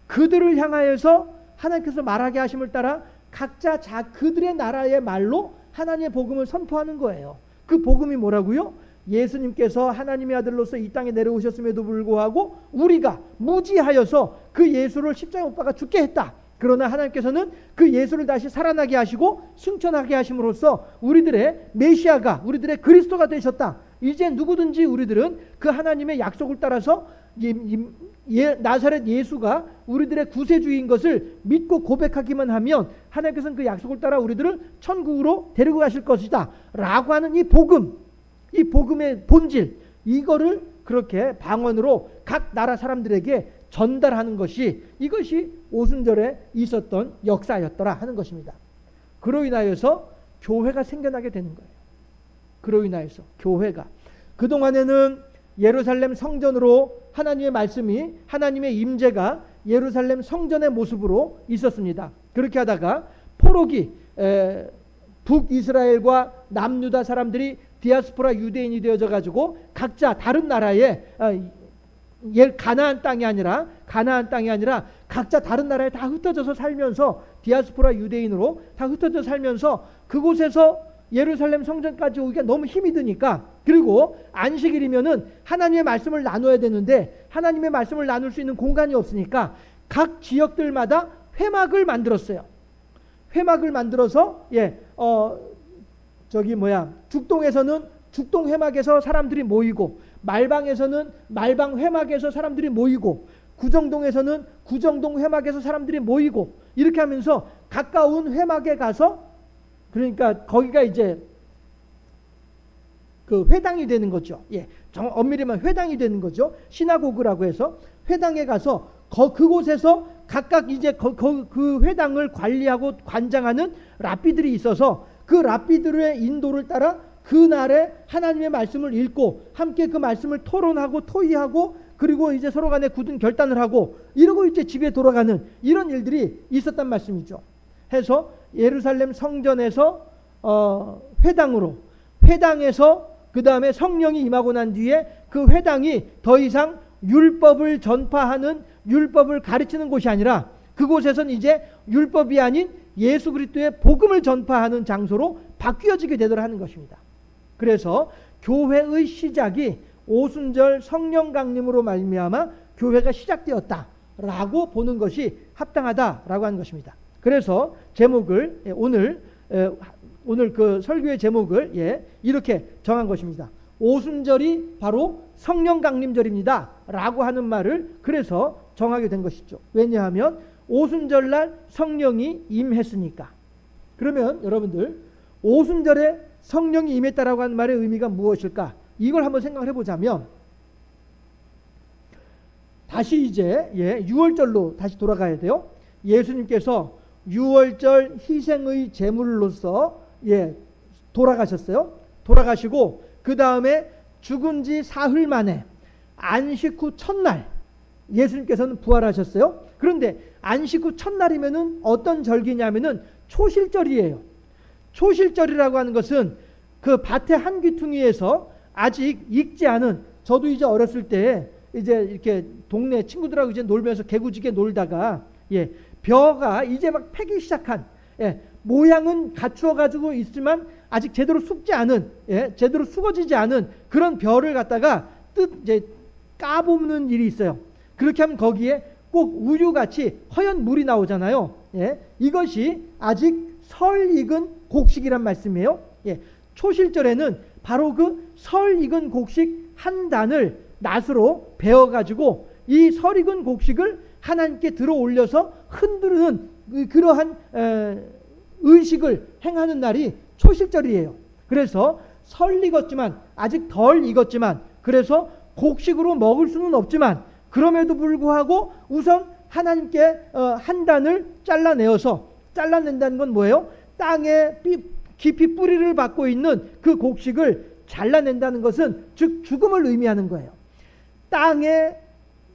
그들을 향하여서 하나님께서 말하게 하심을 따라 각자 그들의 나라의 말로 하나님의 복음을 선포하는 거예요. 그 복음이 뭐라고요? 예수님께서 하나님의 아들로서 이 땅에 내려오셨음에도 불구하고 우리가 무지하여서 그 예수를 십자가에 못 박아 죽게 했다. 그러나 하나님께서는 그 예수를 다시 살아나게 하시고 승천하게 하심으로써 우리들의 메시아가 우리들의 그리스도가 되셨다. 이제 누구든지 우리들은 그 하나님의 약속을 따라서 나사렛 예수가 우리들의 구세주인 것을 믿고 고백하기만 하면 하나님께서는 그 약속을 따라 우리들을 천국으로 데리고 가실 것이다 라고 하는 이 복음의 본질, 이거를 그렇게 방언으로 각 나라 사람들에게 전달하는 것이 이것이 오순절에 있었던 역사였더라 하는 것입니다. 그로 인하여서 교회가 생겨나게 되는 거예요. 그로 인하여서 교회가 그동안에는 예루살렘 성전으로 하나님의 말씀이 하나님의 임재가 예루살렘 성전의 모습으로 있었습니다. 그렇게 하다가 포로기 북이스라엘과 남유다 사람들이 디아스포라 유대인이 되어져 가지고 각자 다른 나라에 가나안 땅이 아니라 각자 다른 나라에 다 흩어져서 살면서 디아스포라 유대인으로 다 흩어져 살면서 그곳에서 예루살렘 성전까지 오기가 너무 힘이 드니까 그리고 안식일이면은 하나님의 말씀을 나눠야 되는데 하나님의 말씀을 나눌 수 있는 공간이 없으니까 각 지역들마다 회막을 만들었어요. 회막을 만들어서 죽동에서는 죽동 회막에서 사람들이 모이고 말방에서는 말방 회막에서 사람들이 모이고 구정동에서는 구정동 회막에서 사람들이 모이고 이렇게 하면서 가까운 회막에 가서 그러니까 거기가 이제 그 회당이 되는 거죠. 예, 엄밀히 말하면 회당이 되는 거죠. 시나고그라고 해서 회당에 가서 그곳에서 각각 이제 그 회당을 관리하고 관장하는 랍비들이 있어서 그 랍비들의 인도를 따라 그날에 하나님의 말씀을 읽고 함께 그 말씀을 토론하고 토의하고 그리고 이제 서로 간에 굳은 결단을 하고 이러고 이제 집에 돌아가는 이런 일들이 있었단 말씀이죠. 해서 예루살렘 성전에서 회당에서 그 다음에 성령이 임하고 난 뒤에 그 회당이 더 이상 율법을 전파하는 율법을 가르치는 곳이 아니라 그곳에선 이제 율법이 아닌 예수 그리스도의 복음을 전파하는 장소로 바뀌어지게 되더라 하는 것입니다. 그래서 교회의 시작이 오순절 성령 강림으로 말미암아 교회가 시작되었다라고 보는 것이 합당하다라고 하는 것입니다. 그래서 제목을 오늘 그 설교의 제목을 이렇게 정한 것입니다. 오순절이 바로 성령 강림절입니다 라고 하는 말을 그래서 정하게 된 것이죠. 왜냐하면 오순절날 성령이 임했으니까. 그러면 여러분들 오순절에 성령이 임했다라고 하는 말의 의미가 무엇일까? 이걸 한번 생각을 해보자면 다시 이제 6월절로 다시 돌아가야 돼요. 예수님께서 6월절 희생의 제물로서 돌아가셨어요. 돌아가시고 그 다음에 죽은 지 사흘 만에 안식 후 첫날 예수님께서는 부활하셨어요. 그런데 안식 후 첫날이면은 어떤 절기냐면은 초실절이에요. 초실절이라고 하는 것은 그 밭의 한 귀퉁이에서 아직 익지 않은, 저도 이제 어렸을 때 이제 이렇게 동네 친구들하고 이제 놀면서 개구지게 놀다가 벼가 이제 막 패기 시작한, 모양은 갖추어 가지고 있지만 아직 제대로 숙지 않은, 제대로 수거지지 않은 그런 벼를 갖다가 이제 까보는 일이 있어요. 그렇게 하면 거기에 꼭 우유같이 허연 물이 나오잖아요. 이것이 아직 설 익은 곡식이란 말씀이에요. 초실절에는 바로 그 설 익은 곡식 한 단을 낫으로 베어가지고 이 설 익은 곡식을 하나님께 들어 올려서 흔드는 그러한 의식을 행하는 날이 초실절이에요. 그래서 설 익었지만 아직 덜 익었지만, 그래서 곡식으로 먹을 수는 없지만 그럼에도 불구하고 우선 하나님께 한 단을 잘라낸다는 건 뭐예요? 땅에 깊이 뿌리를 받고 있는 그 곡식을 잘라낸다는 것은 즉 죽음을 의미하는 거예요. 땅에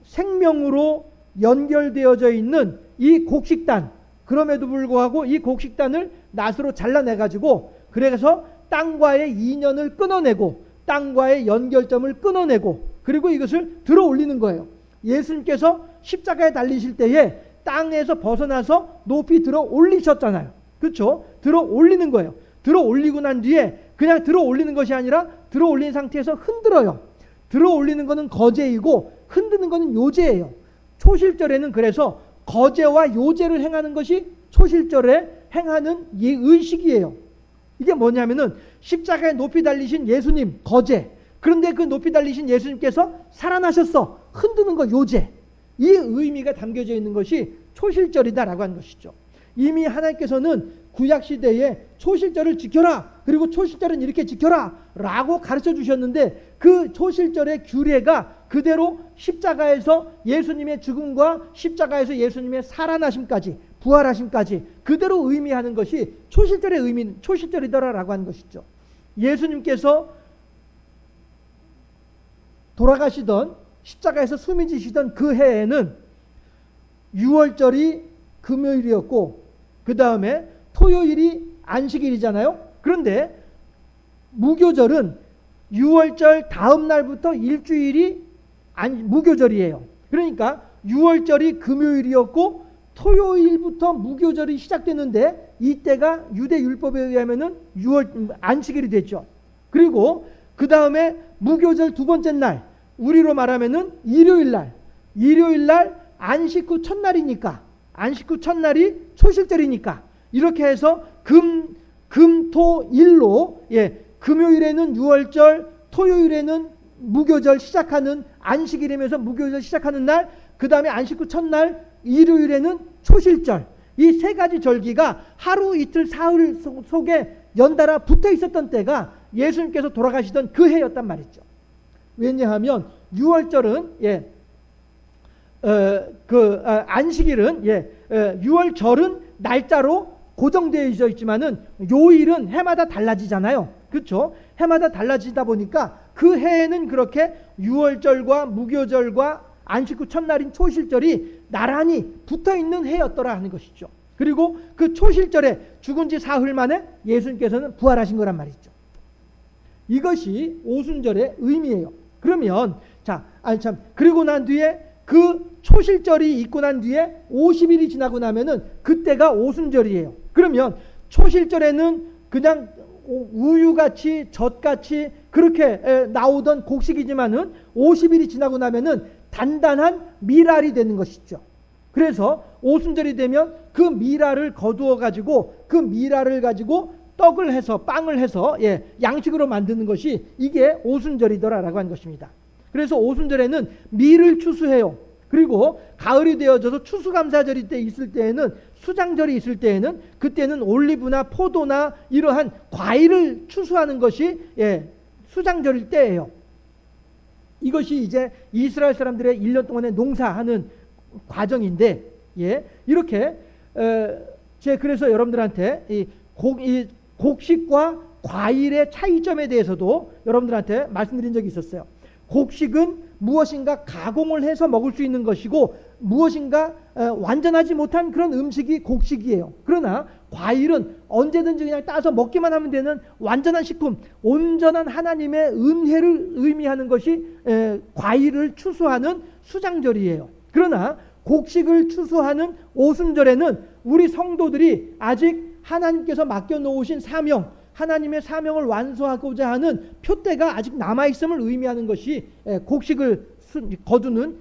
생명으로 연결되어져 있는 이 곡식단, 그럼에도 불구하고 이 곡식단을 낫으로 잘라내가지고 그래서 땅과의 인연을 끊어내고 땅과의 연결점을 끊어내고 그리고 이것을 들어 올리는 거예요. 예수님께서 십자가에 달리실 때에 땅에서 벗어나서 높이 들어 올리셨잖아요. 그렇죠? 들어 올리는 거예요. 들어 올리고 난 뒤에 그냥 들어 올리는 것이 아니라 들어 올린 상태에서 흔들어요. 들어 올리는 것은 거제이고 흔드는 것은 요제예요. 초실절에는 그래서 거제와 요제를 행하는 것이 초실절에 행하는 의식이에요. 이게 뭐냐면은 십자가에 높이 달리신 예수님 거제, 그런데 그 높이 달리신 예수님께서 살아나셨어, 흔드는 거 요제, 이 의미가 담겨져 있는 것이 초실절이다라고 하는 것이죠. 이미 하나님께서는 구약시대에 초실절을 지켜라, 그리고 초실절은 이렇게 지켜라 라고 가르쳐 주셨는데 그 초실절의 규례가 그대로 십자가에서 예수님의 죽음과 십자가에서 예수님의 살아나심까지, 부활하심까지 그대로 의미하는 것이 초실절의 의미, 초실절이더라라고 하는 것이죠. 예수님께서 돌아가시던, 십자가에서 숨이 지시던 그 해에는 6월절이 금요일이었고 그 다음에 토요일이 안식일이잖아요. 그런데 무교절은 6월절 다음 날부터 일주일이 무교절이에요. 그러니까 6월절이 금요일이었고 토요일부터 무교절이 시작됐는데 이때가 유대 율법에 의하면은 6월 안식일이 됐죠. 그리고 그 다음에 무교절 두 번째 날, 우리로 말하면은 일요일 날 안식 후 첫날이니까, 안식 후 첫날이 초실절이니까 이렇게 해서 금토일로 금요일에는 6월절, 토요일에는 무교절 시작하는 안식일이면서 무교절 시작하는 날, 그 다음에 안식 후 첫날 일요일에는 초실절, 이 세 가지 절기가 하루 이틀 사흘 속에 연달아 붙어 있었던 때가 예수님께서 돌아가시던 그 해였단 말이죠. 왜냐하면 6월절은 안식일은 6월절은 날짜로 고정되어 있지만은 요일은 해마다 달라지잖아요. 그렇죠? 해마다 달라지다 보니까 그 해에는 그렇게 6월절과 무교절과 안식 후 첫날인 초실절이 나란히 붙어 있는 해였더라 하는 것이죠. 그리고 그 초실절에 죽은 지 사흘 만에 예수님께서는 부활하신 거란 말이죠. 이것이 오순절의 의미예요. 그러면 그리고 난 뒤에 그 초실절이 있고 난 뒤에 50일이 지나고 나면은 그때가 오순절이에요. 그러면 초실절에는 그냥 우유같이 젖같이 그렇게 나오던 곡식이지만은 50일이 지나고 나면은 단단한 밀알이 되는 것이죠. 그래서 오순절이 되면 그 밀알을 거두어 가지고 그 밀알을 가지고 떡을 해서 빵을 해서 양식으로 만드는 것이 이게 오순절이더라라고 한 것입니다. 그래서 오순절에는 밀을 추수해요. 그리고 가을이 되어져서 추수감사절이 있을 때에는 수장절이 있을 때에는 그때는 올리브나 포도나 이러한 과일을 추수하는 것이 수장절일 때예요. 이것이 이제 이스라엘 사람들의 1년 동안의 농사하는 과정인데 이렇게 그래서 여러분들한테 이 곡식과 과일의 차이점에 대해서도 여러분들한테 말씀드린 적이 있었어요. 곡식은 무엇인가 가공을 해서 먹을 수 있는 것이고 무엇인가 완전하지 못한 그런 음식이 곡식이에요. 그러나 과일은 언제든지 그냥 따서 먹기만 하면 되는 완전한 식품, 온전한 하나님의 은혜를 의미하는 것이 과일을 추수하는 수장절이에요. 그러나 곡식을 추수하는 오순절에는 우리 성도들이 아직 하나님께서 맡겨놓으신 사명, 하나님의 사명을 완수하고자 하는 표대가 아직 남아있음을 의미하는 것이 곡식을 거두는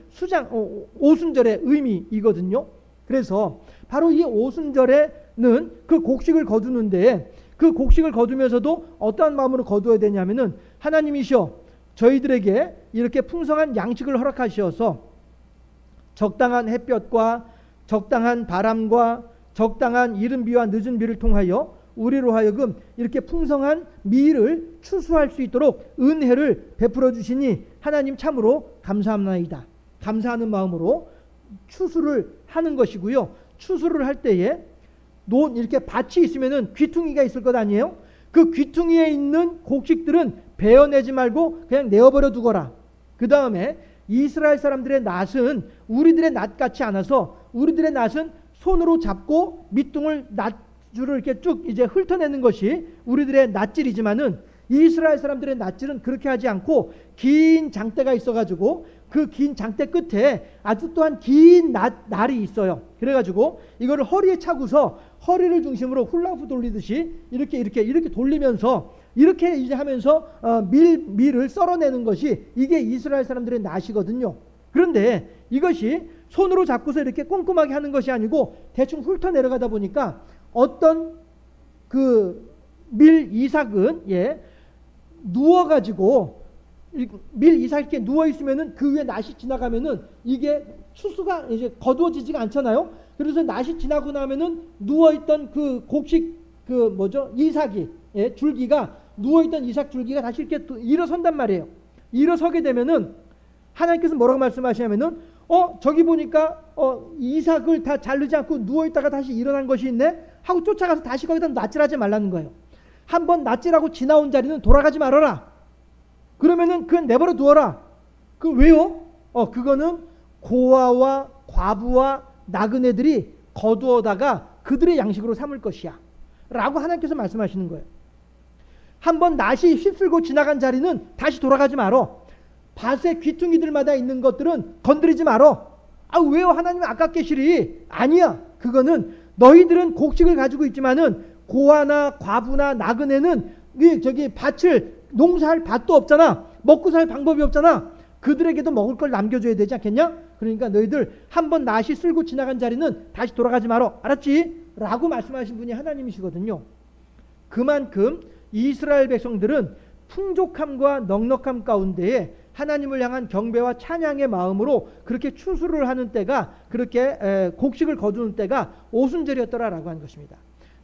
오순절의 의미이거든요. 그래서 바로 이 오순절에는 그 곡식을 거두는데 그 곡식을 거두면서도 어떠한 마음으로 거두어야 되냐면은 하나님이시여 저희들에게 이렇게 풍성한 양식을 허락하시어서 적당한 햇볕과 적당한 바람과 적당한 이른 비와 늦은 비를 통하여 우리로 하여금 이렇게 풍성한 미를 추수할 수 있도록 은혜를 베풀어 주시니 하나님 참으로 감사합나이다. 감사하는 마음으로 추수를 하는 것이고요. 추수를 할 때에 이렇게 밭이 있으면은 귀퉁이가 있을 것 아니에요? 그 귀퉁이에 있는 곡식들은 베어내지 말고 그냥 내어버려 두거라. 그 다음에 이스라엘 사람들의 낫은 우리들의 낫 같지 않아서 우리들의 낫은 손으로 잡고 밑둥을 낫줄을 이렇게 쭉 이제 훑어내는 것이 우리들의 낫질이지만은 이스라엘 사람들의 낫질은 그렇게 하지 않고 긴 장대가 있어가지고 그 긴 장대 끝에 아주 또한 긴 날이 있어요. 그래가지고 이거를 허리에 차고서 허리를 중심으로 훌라후프 돌리듯이 이렇게 돌리면서 이렇게 이제 하면서 밀을 썰어내는 것이 이게 이스라엘 사람들의 낫이거든요. 그런데 이것이 손으로 잡고서 이렇게 꼼꼼하게 하는 것이 아니고 대충 훑어 내려가다 보니까 어떤 그 밀 이삭은 누워가지고 밀 이삭 이렇게 누워 있으면은 그 위에 낫이 지나가면은 이게 추수가 이제 거두어지지가 않잖아요. 그래서 낫이 지나고 나면은 누워 있던 그 곡식 이삭이 줄기가 누워 있던 이삭 줄기가 다시 이렇게 일어선단 말이에요. 일어서게 되면은 하나님께서 뭐라고 말씀하시냐면은 저기 보니까 이삭을 다 자르지 않고 누워 있다가 다시 일어난 것이 있네 하고 쫓아가서 다시 거기다 낫질하지 말라는 거예요. 한번 낫질하고 지나온 자리는 돌아가지 말아라. 그러면은 그건 내버려 두어라. 그 왜요? 그거는 고아와 과부와 나그네들이 거두어다가 그들의 양식으로 삼을 것이야 라고 하나님께서 말씀하시는 거예요. 한번 낫이 휩쓸고 지나간 자리는 다시 돌아가지 말어. 밭의 귀퉁이들마다 있는 것들은 건드리지 말어. 왜요? 하나님이 아깝게 시리? 아니야. 그거는 너희들은 곡식을 가지고 있지만은 고아나 과부나 나그네는 저기 밭을 농사할 밭도 없잖아. 먹고 살 방법이 없잖아. 그들에게도 먹을 걸 남겨줘야 되지 않겠냐? 그러니까 너희들 한번 낫이 쓸고 지나간 자리는 다시 돌아가지 말어. 알았지? 라고 말씀하신 분이 하나님이시거든요. 그만큼 이스라엘 백성들은 풍족함과 넉넉함 가운데에 하나님을 향한 경배와 찬양의 마음으로 그렇게 추수를 하는 때가 그렇게 곡식을 거두는 때가 오순절이었더라라고 한 것입니다.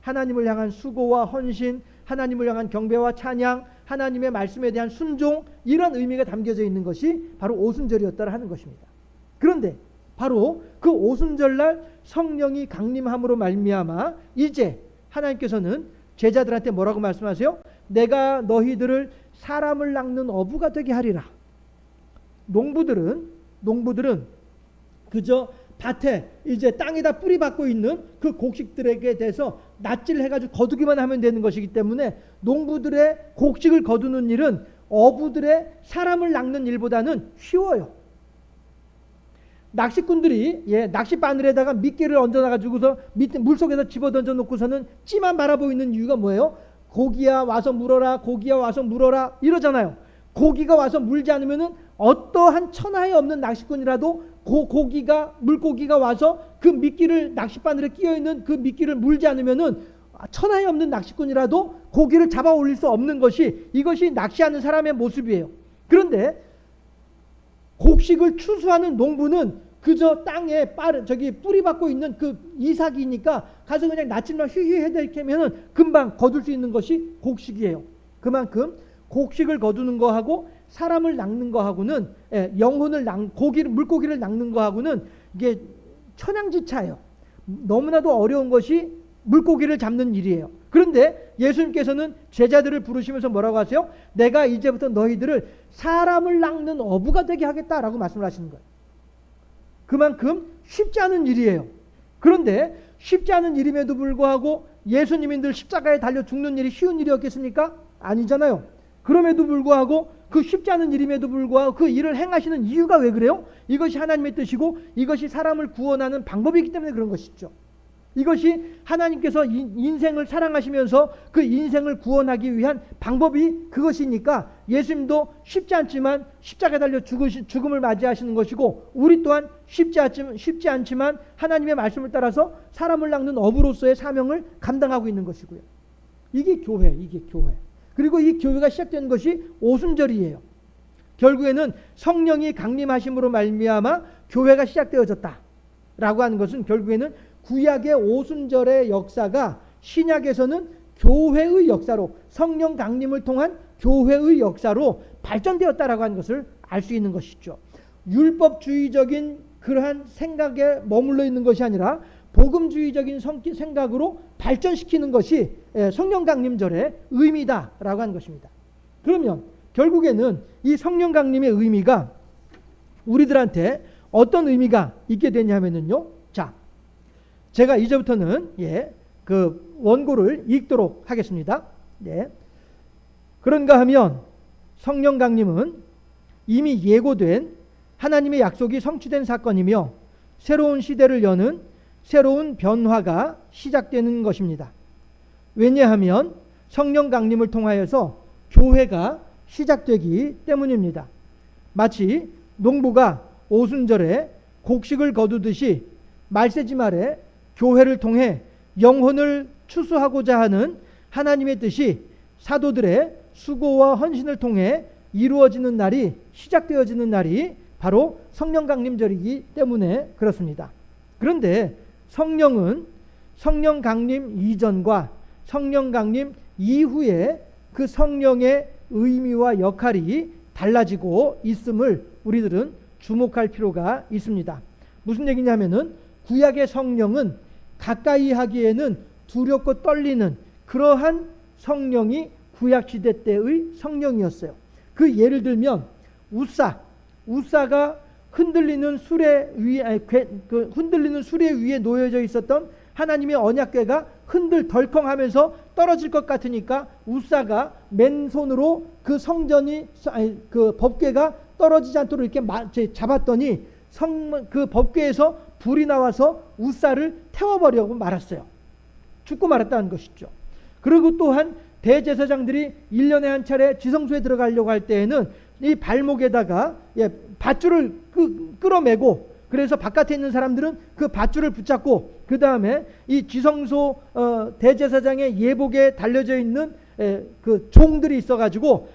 하나님을 향한 수고와 헌신, 하나님을 향한 경배와 찬양, 하나님의 말씀에 대한 순종 이런 의미가 담겨져 있는 것이 바로 오순절이었더라 하는 것입니다. 그런데 바로 그 오순절날 성령이 강림함으로 말미암아 이제 하나님께서는 제자들한테 뭐라고 말씀하세요? 내가 너희들을 사람을 낚는 어부가 되게 하리라. 농부들은 그저 밭에 이제 땅에다 뿌리 박고 있는 그 곡식들에게 대해서 낫질 해가지고 거두기만 하면 되는 것이기 때문에 농부들의 곡식을 거두는 일은 어부들의 사람을 낚는 일보다는 쉬워요. 낚시꾼들이 낚시바늘에다가 미끼를 얹어놔가지고서 밑에 물속에서 집어던져 놓고서는 찌만 바라보고 있는 이유가 뭐예요? 고기야 와서 물어라, 고기야 와서 물어라 이러잖아요. 고기가 와서 물지 않으면은 어떠한 천하에 없는 낚시꾼이라도 물고기가 와서 그 미끼를, 낚싯바늘에 끼어 있는 그 미끼를 물지 않으면은 천하에 없는 낚시꾼이라도 고기를 잡아 올릴 수 없는 것이, 이것이 낚시하는 사람의 모습이에요. 그런데 곡식을 추수하는 농부는 그저 땅에 뿌리 받고 있는 그 이삭이니까 가서 그냥 낯질만 휘휘 해대면은 금방 거둘 수 있는 것이 곡식이에요. 그만큼 곡식을 거두는 거하고 사람을 낚는 거하고는, 물고기를 낚는 거하고는 이게 천양지차예요. 너무나도 어려운 것이 물고기를 잡는 일이에요. 그런데 예수님께서는 제자들을 부르시면서 뭐라고 하세요? 내가 이제부터 너희들을 사람을 낚는 어부가 되게 하겠다라고 말씀을 하시는 거예요. 그만큼 쉽지 않은 일이에요. 그런데 쉽지 않은 일임에도 불구하고 예수님인들 십자가에 달려 죽는 일이 쉬운 일이었겠습니까? 아니잖아요. 그럼에도 불구하고, 그 쉽지 않은 일임에도 불구하고 그 일을 행하시는 이유가 왜 그래요? 이것이 하나님의 뜻이고 이것이 사람을 구원하는 방법이기 때문에 그런 것이죠. 이것이 하나님께서 인생을 사랑하시면서 그 인생을 구원하기 위한 방법이 그것이니까 예수님도 쉽지 않지만 십자가에 달려 죽음을 맞이하시는 것이고, 우리 또한 쉽지 않지만 하나님의 말씀을 따라서 사람을 낚는 어부로서의 사명을 감당하고 있는 것이고요. 이게 교회. 그리고 이 교회가 시작된 것이 오순절이에요. 결국에는 성령이 강림하심으로 말미암아 교회가 시작되어졌다라고 하는 것은, 결국에는 구약의 오순절의 역사가 신약에서는 교회의 역사로, 성령 강림을 통한 교회의 역사로 발전되었다라고 하는 것을 알 수 있는 것이죠. 율법주의적인 그러한 생각에 머물러 있는 것이 아니라 복음주의적인 생각으로 발전시키는 것이 성령 강림절의 의미다라고 하는 것입니다. 그러면 결국에는 이 성령 강림의 의미가 우리들한테 어떤 의미가 있게 되냐면요. 자, 제가 이제부터는 그 원고를 읽도록 하겠습니다. 그런가 하면 성령 강림은 이미 예고된 하나님의 약속이 성취된 사건이며 새로운 시대를 여는 새로운 변화가 시작되는 것입니다. 왜냐하면 성령 강림을 통하여서 교회가 시작되기 때문입니다. 마치 농부가 오순절에 곡식을 거두듯이 말세지 말에 교회를 통해 영혼을 추수하고자 하는 하나님의 뜻이 사도들의 수고와 헌신을 통해 이루어지는 날이, 시작되어지는 날이 바로 성령 강림절이기 때문에 그렇습니다. 그런데 성령은 성령 강림 이전과 성령 강림 이후에 그 성령의 의미와 역할이 달라지고 있음을 우리들은 주목할 필요가 있습니다. 무슨 얘기냐면은, 구약의 성령은 가까이 하기에는 두렵고 떨리는 그러한 성령이 구약시대 때의 성령이었어요. 그 예를 들면 우사가 흔들리는 수레 위에 놓여져 있었던 하나님의 언약궤가 덜컹하면서 떨어질 것 같으니까 우사가 맨손으로 그 그 법궤가 떨어지지 않도록 이렇게 잡았더니 그 법궤에서 불이 나와서 우사를 태워버리고 말았어요. 죽고 말았다는 것이죠. 그리고 또한 대제사장들이 1년에 한 차례 지성소에 들어가려고 할 때에는 이 발목에다가 밧줄을 끌어매고, 그래서 바깥에 있는 사람들은 그 밧줄을 붙잡고, 그 다음에 이 지성소 대제사장의 예복에 달려져 있는 그 종들이 있어가지고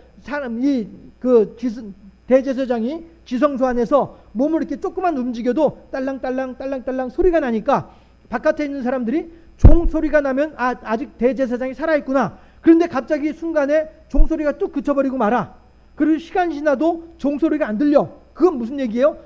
대제사장이 지성소 안에서 몸을 이렇게 조금만 움직여도 딸랑딸랑 소리가 나니까 바깥에 있는 사람들이 종 소리가 나면 아직 대제사장이 살아있구나. 그런데 갑자기 순간에 종소리가 뚝 그쳐버리고 말아. 그리고 시간이 지나도 종소리가 안 들려. 그건 무슨 얘기예요?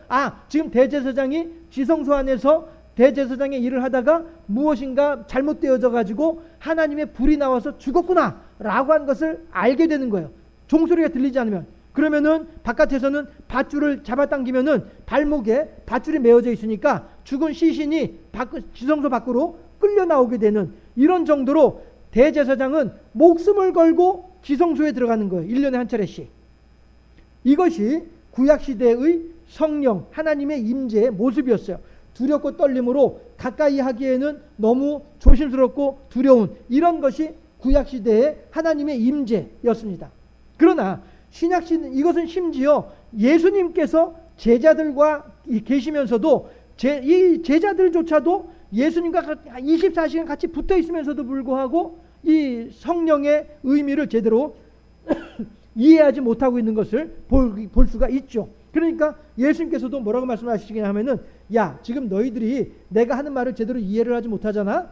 지금 대제사장이 지성소 안에서 대제사장의 일을 하다가 무엇인가 잘못되어져 가지고 하나님의 불이 나와서 죽었구나 라고 한 것을 알게 되는 거예요. 종소리가 들리지 않으면. 그러면은 바깥에서는 밧줄을 잡아당기면은 발목에 밧줄이 메어져 있으니까 죽은 시신이 지성소 밖으로 끌려 나오게 되는, 이런 정도로 대제사장은 목숨을 걸고 지성소에 들어가는 거예요. 1년에 한 차례씩. 이것이 구약시대의 성령 하나님의 임재의 모습이었어요. 두렵고 떨림으로 가까이 하기에는 너무 조심스럽고 두려운, 이런 것이 구약 시대의 하나님의 임재였습니다. 그러나 신약 시대 이것은 심지어 예수님께서 제자들과 계시면서도 이 제자들조차도 예수님과 24시간 같이 붙어 있으면서도 불구하고 이 성령의 의미를 제대로 이해하지 못하고 있는 것을 볼 수가 있죠. 그러니까 예수님께서도 뭐라고 말씀하시긴 하면은, 야, 지금 너희들이 내가 하는 말을 제대로 이해를 하지 못하잖아.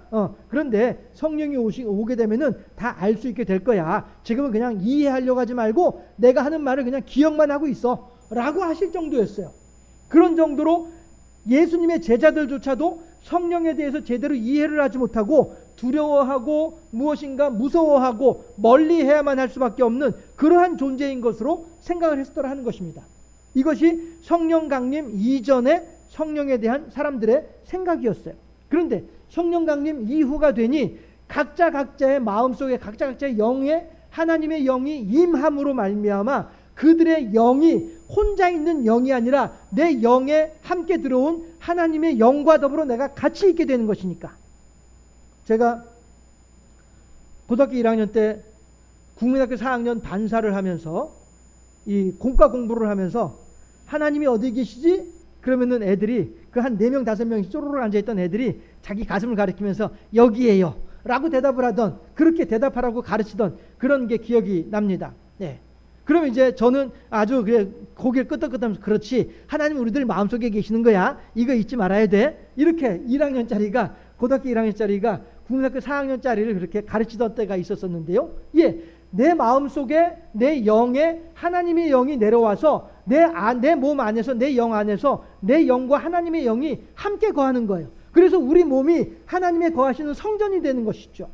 그런데 성령이 오게 되면은 다 알 수 있게 될 거야. 지금은 그냥 이해하려고 하지 말고 내가 하는 말을 그냥 기억만 하고 있어 라고 하실 정도였어요. 그런 정도로 예수님의 제자들조차도 성령에 대해서 제대로 이해를 하지 못하고 두려워하고 무엇인가 무서워하고 멀리해야만 할 수밖에 없는 그러한 존재인 것으로 생각을 했었더라 하는 것입니다. 이것이 성령 강림 이전의 성령에 대한 사람들의 생각이었어요. 그런데 성령 강림 이후가 되니 각자의 마음속에 각자의 영에 하나님의 영이 임함으로 말미암아 그들의 영이 혼자 있는 영이 아니라 내 영에 함께 들어온 하나님의 영과 더불어 내가 같이 있게 되는 것이니까. 제가 고등학교 1학년 때 국민학교 4학년 반사를 하면서 이 공과 공부를 하면서 하나님이 어디 계시지? 그러면은 애들이 그 한 4명 5명이 쪼르르 앉아있던 애들이 자기 가슴을 가리키면서 여기에요 라고 대답을 하던, 그렇게 대답하라고 가르치던 그런 게 기억이 납니다. 네. 그러면 이제 저는 아주 그래 고개를 끄덕끄덕하면서, 그렇지, 하나님 우리들 마음속에 계시는 거야, 이거 잊지 말아야 돼, 이렇게 1학년짜리가 고등학교 1학년짜리가 국민학교 4학년짜리를 그렇게 가르치던 때가 있었었는데요. 예, 내 마음속에 내 영에 하나님의 영이 내려와서 내 몸 안에서, 내 영 안에서 내 영과 하나님의 영이 함께 거하는 거예요. 그래서 우리 몸이 하나님의 거하시는 성전이 되는 것이죠.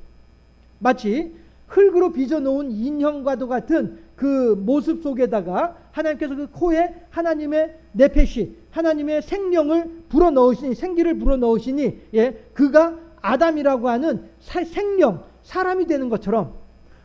마치 흙으로 빚어놓은 인형과도 같은 그 모습 속에다가 하나님께서 그 코에 하나님의 네페시, 하나님의 생명을 불어넣으시니, 생기를 불어넣으시니, 예, 그가 아담이라고 하는 생명, 사람이 되는 것처럼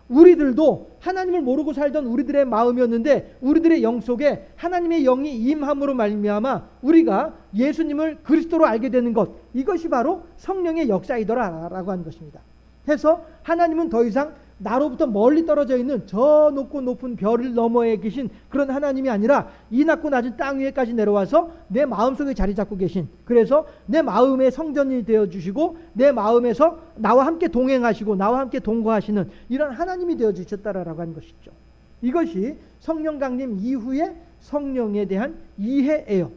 우리들도 하나님을 모르고 살던 우리들의 마음이었는데 우리들의 영 속에 하나님의 영이 임함으로 말미암아 우리가 예수님을 그리스도로 알게 되는 것, 이것이 바로 성령의 역사이더라라고 하는 것입니다. 해서 하나님은 더 이상 나로부터 멀리 떨어져 있는 저 높고 높은 별 너머에 계신 그런 하나님이 아니라 이 낮고 낮은 땅 위에까지 내려와서 내 마음속에 자리 잡고 계신, 그래서 내 마음의 성전이 되어주시고 내 마음에서 나와 함께 동행하시고 나와 함께 동거하시는 이런 하나님이 되어주셨다라고 하는 것이죠. 이것이 성령 강림 이후의 성령에 대한 이해예요.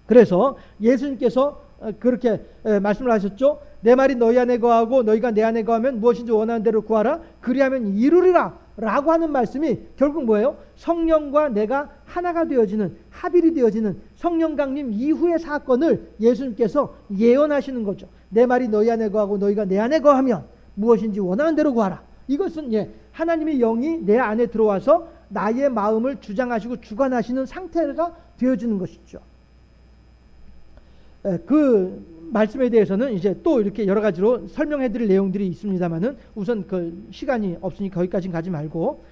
그래서 예수님께서 그렇게 말씀을 하셨죠. 내 말이 너희 안에 거하고 너희가 내 안에 거하면 무엇인지 원하는 대로 구하라, 그리하면 이루리라 라고 하는 말씀이 결국 뭐예요? 성령과 내가 하나가 되어지는, 합일이 되어지는 성령 강림 이후의 사건을 예수님께서 예언하시는 거죠. 내 말이 너희 안에 거하고 너희가 내 안에 거하면 무엇인지 원하는 대로 구하라. 이것은 하나님의 영이 내 안에 들어와서 나의 마음을 주장하시고 주관하시는 상태가 되어지는 것이죠. 그 말씀에 대해서는 이제 또 이렇게 여러 가지로 설명해 드릴 내용들이 있습니다만은 우선 그 시간이 없으니 거기까지는 가지 말고,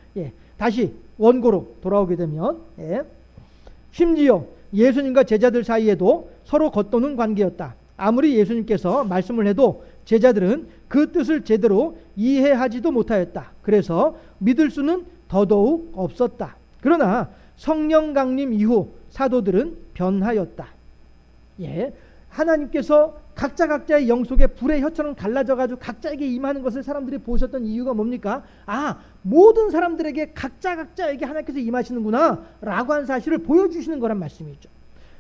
다시 원고로 돌아오게 되면, 심지어 예수님과 제자들 사이에도 서로 겉도는 관계였다. 아무리 예수님께서 말씀을 해도 제자들은 그 뜻을 제대로 이해하지도 못하였다. 그래서 믿을 수는 더더욱 없었다. 그러나 성령 강림 이후 사도들은 변하였다. 하나님께서 각자의 영 속에 불의 혀처럼 갈라져가지고 각자에게 임하는 것을 사람들이 보셨던 이유가 뭡니까? 모든 사람들에게 각자에게 하나님께서 임하시는구나 라고 하는 사실을 보여주시는 거란 말씀이죠.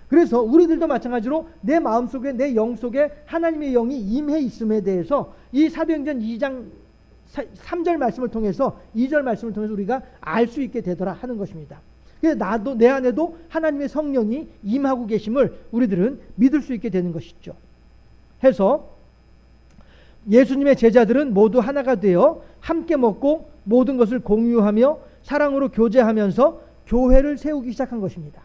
그래서 우리들도 마찬가지로 내 마음속에, 내 영 속에 하나님의 영이 임해 있음에 대해서 이 사도행전 2장 3절 말씀을 통해서, 2절 말씀을 통해서 우리가 알 수 있게 되더라 하는 것입니다. 그래서 나도, 내 안에도 하나님의 성령이 임하고 계심을 우리들은 믿을 수 있게 되는 것이죠. 해서 예수님의 제자들은 모두 하나가 되어 함께 먹고 모든 것을 공유하며 사랑으로 교제하면서 교회를 세우기 시작한 것입니다.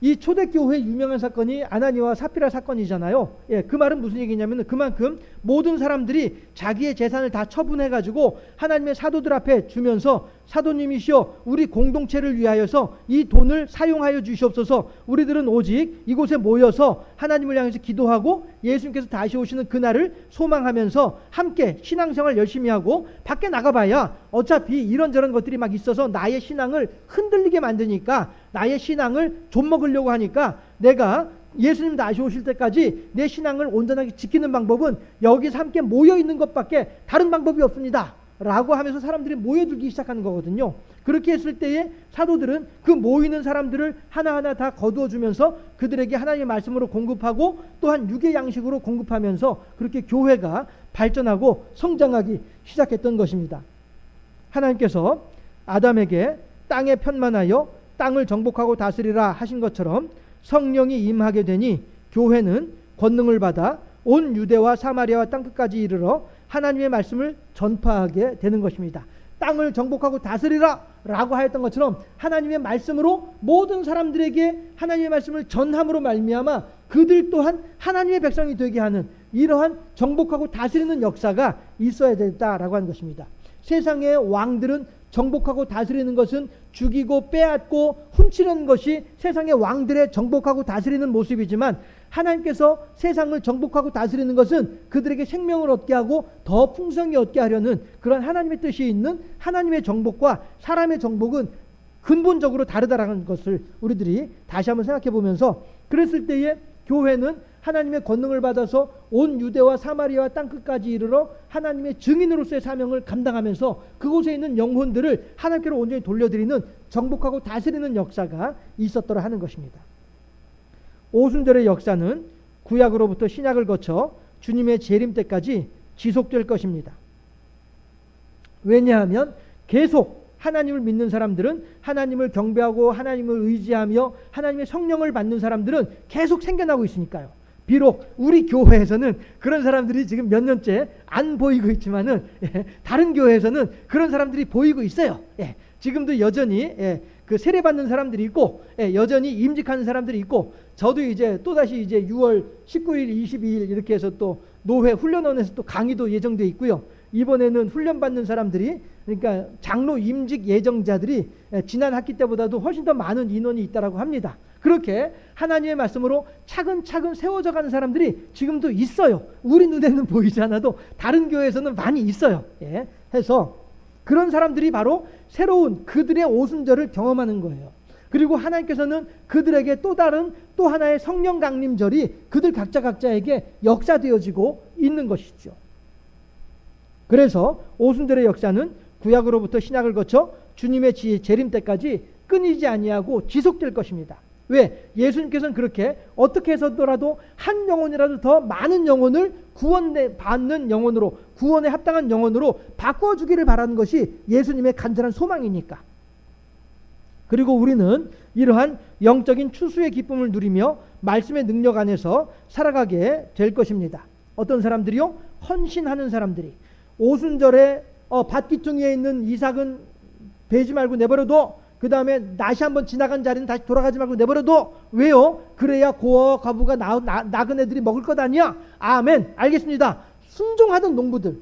이 초대교회의 유명한 사건이 아나니와 사피라 사건이잖아요. 예, 그 말은 무슨 얘기냐면 그만큼 모든 사람들이 자기의 재산을 다 처분해가지고 하나님의 사도들 앞에 주면서 사도님이시여 우리 공동체를 위하여서 이 돈을 사용하여 주시옵소서. 우리들은 오직 이곳에 모여서 하나님을 향해서 기도하고 예수님께서 다시 오시는 그날을 소망하면서 함께 신앙생활 열심히 하고 밖에 나가봐야 어차피 이런저런 것들이 막 있어서 나의 신앙을 흔들리게 만드니까, 나의 신앙을 좀먹으려고 하니까 내가 예수님 다시 오실 때까지 내 신앙을 온전하게 지키는 방법은 여기서 함께 모여있는 것밖에 다른 방법이 없습니다 라고 하면서 사람들이 모여들기 시작하는 거거든요. 그렇게 했을 때에 사도들은 그 모이는 사람들을 하나하나 다 거두어주면서 그들에게 하나님의 말씀으로 공급하고 또한 육의 양식으로 공급하면서 그렇게 교회가 발전하고 성장하기 시작했던 것입니다. 하나님께서 아담에게 땅에 편만하여 땅을 정복하고 다스리라 하신 것처럼 성령이 임하게 되니 교회는 권능을 받아 온 유대와 사마리아와 땅끝까지 이르러 하나님의 말씀을 전파하게 되는 것입니다. 땅을 정복하고 다스리라 라고 하였던 것처럼 하나님의 말씀으로 모든 사람들에게 하나님의 말씀을 전함으로 말미암아 그들 또한 하나님의 백성이 되게 하는 이러한 정복하고 다스리는 역사가 있어야 된다라고 하는 것입니다. 세상의 왕들은 정복하고 다스리는 것은 죽이고 빼앗고 훔치는 것이 세상의 왕들의 정복하고 다스리는 모습이지만, 하나님께서 세상을 정복하고 다스리는 것은 그들에게 생명을 얻게 하고 더 풍성히 얻게 하려는 그런 하나님의 뜻이 있는 하나님의 정복과 사람의 정복은 근본적으로 다르다라는 것을 우리들이 다시 한번 생각해 보면서, 그랬을 때에 교회는 하나님의 권능을 받아서 온 유대와 사마리아와 땅끝까지 이르러 하나님의 증인으로서의 사명을 감당하면서 그곳에 있는 영혼들을 하나님께로 온전히 돌려드리는 정복하고 다스리는 역사가 있었더라 하는 것입니다. 오순절의 역사는 구약으로부터 신약을 거쳐 주님의 재림 때까지 지속될 것입니다. 왜냐하면 계속 하나님을 믿는 사람들은, 하나님을 경배하고 하나님을 의지하며 하나님의 성령을 받는 사람들은 계속 생겨나고 있으니까요. 비록 우리 교회에서는 그런 사람들이 지금 몇 년째 안 보이고 있지만은 다른 교회에서는 그런 사람들이 보이고 있어요. 지금도 여전히 그 세례 받는 사람들이 있고 여전히 임직하는 사람들이 있고, 저도 이제 또다시 이제 6월 19일, 22일 이렇게 해서 또 노회 훈련원에서 또 강의도 예정돼 있고요. 이번에는 훈련 받는 사람들이, 그러니까 장로 임직 예정자들이 지난 학기 때보다도 훨씬 더 많은 인원이 있다라고 합니다. 그렇게 하나님의 말씀으로 차근차근 세워져 가는 사람들이 지금도 있어요. 우리 눈에는 보이지 않아도 다른 교회에서는 많이 있어요. 해서 그런 사람들이 바로 새로운 그들의 오순절을 경험하는 거예요. 그리고 하나님께서는 그들에게 또 다른 또 하나의 성령 강림절이 그들 각자에게 역사되어지고 있는 것이죠. 그래서 오순절의 역사는 구약으로부터 신약을 거쳐 주님의 재림 때까지 끊이지 아니하고 지속될 것입니다. 왜? 예수님께서는 그렇게 어떻게 해서더라도 한 영혼이라도 더 많은 영혼을 구원받는 영혼으로, 구원에 합당한 영혼으로 바꿔주기를 바라는 것이 예수님의 간절한 소망이니까. 그리고 우리는 이러한 영적인 추수의 기쁨을 누리며 말씀의 능력 안에서 살아가게 될 것입니다. 어떤 사람들이요? 헌신하는 사람들이. 오순절에 밭기둥 위에 있는 이삭은 베지 말고 내버려둬. 그 다음에 낫이 한번 지나간 자리는 다시 돌아가지 말고 내버려둬. 왜요? 그래야 고아와 과부가 나그네들이 먹을 것 아니야? 아멘. 알겠습니다. 순종하던 농부들.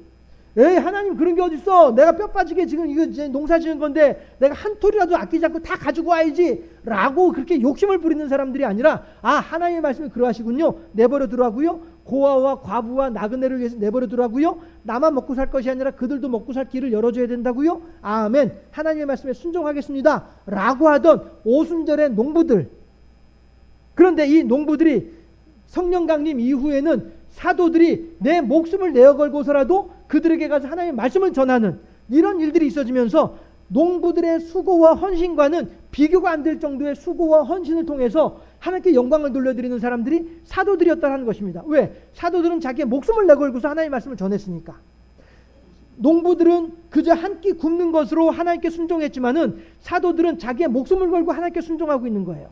에이, 하나님 그런 게 어딨어. 내가 뼈 빠지게 지금 이거 이제 농사 지은 건데 내가 한 톨이라도 아끼지 않고 다 가지고 와야지 라고 그렇게 욕심을 부리는 사람들이 아니라, 하나님의 말씀이 그러하시군요. 내버려 두라고요. 고아와 과부와 나그네를 위해서 내버려 두라고요. 나만 먹고 살 것이 아니라 그들도 먹고 살 길을 열어줘야 된다고요. 아멘. 하나님의 말씀에 순종하겠습니다 라고 하던 오순절의 농부들. 그런데 이 농부들이 성령 강림 이후에는 사도들이 내 목숨을 내어 걸고서라도 그들에게 가서 하나님의 말씀을 전하는 이런 일들이 있어지면서 농부들의 수고와 헌신과는 비교가 안 될 정도의 수고와 헌신을 통해서 하나님께 영광을 돌려드리는 사람들이 사도들이었다는 것입니다. 왜? 사도들은 자기의 목숨을 내걸고서 하나님의 말씀을 전했으니까. 농부들은 그저 한 끼 굶는 것으로 하나님께 순종했지만은 사도들은 자기의 목숨을 걸고 하나님께 순종하고 있는 거예요.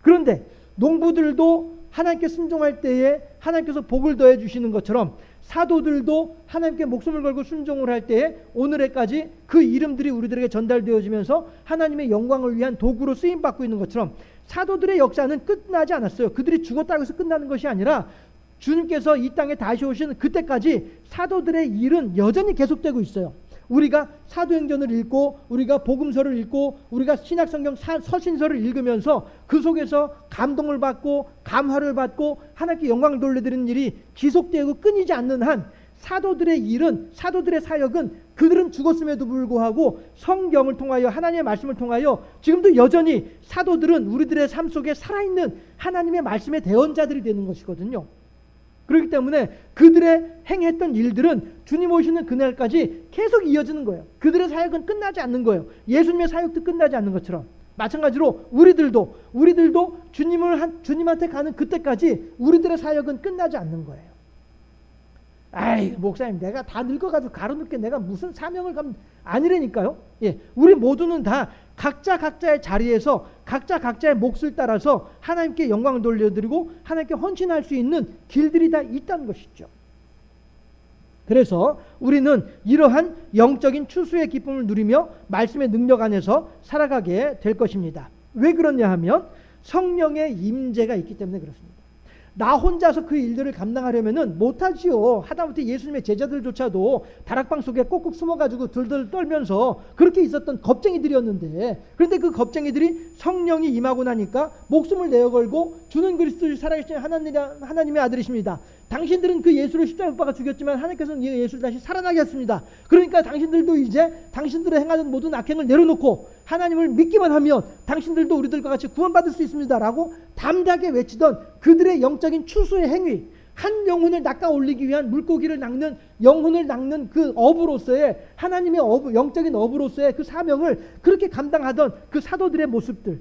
그런데 농부들도 하나님께 순종할 때에 하나님께서 복을 더해 주시는 것처럼 사도들도 하나님께 목숨을 걸고 순종을 할 때에 오늘에까지 그 이름들이 우리들에게 전달되어지면서 하나님의 영광을 위한 도구로 쓰임받고 있는 것처럼 사도들의 역사는 끝나지 않았어요. 그들이 죽었다고 해서 끝나는 것이 아니라 주님께서 이 땅에 다시 오시는 그때까지 사도들의 일은 여전히 계속되고 있어요. 우리가 사도행전을 읽고 우리가 복음서를 읽고 우리가 신약성경 서신서를 읽으면서 그 속에서 감동을 받고 감화를 받고 하나님께 영광을 돌려드리는 일이 지속되고 끊이지 않는 한 사도들의 일은, 사도들의 사역은 그들은 죽었음에도 불구하고 성경을 통하여 하나님의 말씀을 통하여 지금도 여전히 사도들은 우리들의 삶 속에 살아있는 하나님의 말씀의 대언자들이 되는 것이거든요. 그렇기 때문에 그들의 행했던 일들은 주님 오시는 그날까지 계속 이어지는 거예요. 그들의 사역은 끝나지 않는 거예요. 예수님의 사역도 끝나지 않는 것처럼 마찬가지로 우리들도 주님한테 가는 그때까지 우리들의 사역은 끝나지 않는 거예요. 아이 목사님 내가 다 늙어가지고 가로늦게 내가 무슨 사명을 아니라니까요. 예, 우리 모두는 다 각자의 자리에서 각자의 몫을 따라서 하나님께 영광을 돌려드리고 하나님께 헌신할 수 있는 길들이 다 있다는 것이죠. 그래서 우리는 이러한 영적인 추수의 기쁨을 누리며 말씀의 능력 안에서 살아가게 될 것입니다. 왜 그러냐 하면 성령의 임재가 있기 때문에 그렇습니다. 나 혼자서 그 일들을 감당하려면은 못하지요. 하다못해 예수님의 제자들조차도 다락방 속에 꼭꼭 숨어가지고 들들 떨면서 그렇게 있었던 겁쟁이들이었는데, 그런데 그 겁쟁이들이 성령이 임하고 나니까 목숨을 내어 걸고 주는 그리스도를 살아계신 하나님의 아들이십니다. 당신들은 그 예수를 십자가에 못 박아 죽였지만 하나님께서는 이 예수를 다시 살아나게 했습니다. 그러니까 당신들도 이제 당신들의 행하는 모든 악행을 내려놓고 하나님을 믿기만 하면 당신들도 우리들과 같이 구원받을 수 있습니다 라고 담대하게 외치던 그들의 영적인 추수의 행위, 한 영혼을 낚아 올리기 위한 물고기를 낚는 영혼을 낚는 그 어부로서의 하나님의 영적인 어부로서의 그 사명을 그렇게 감당하던 그 사도들의 모습들,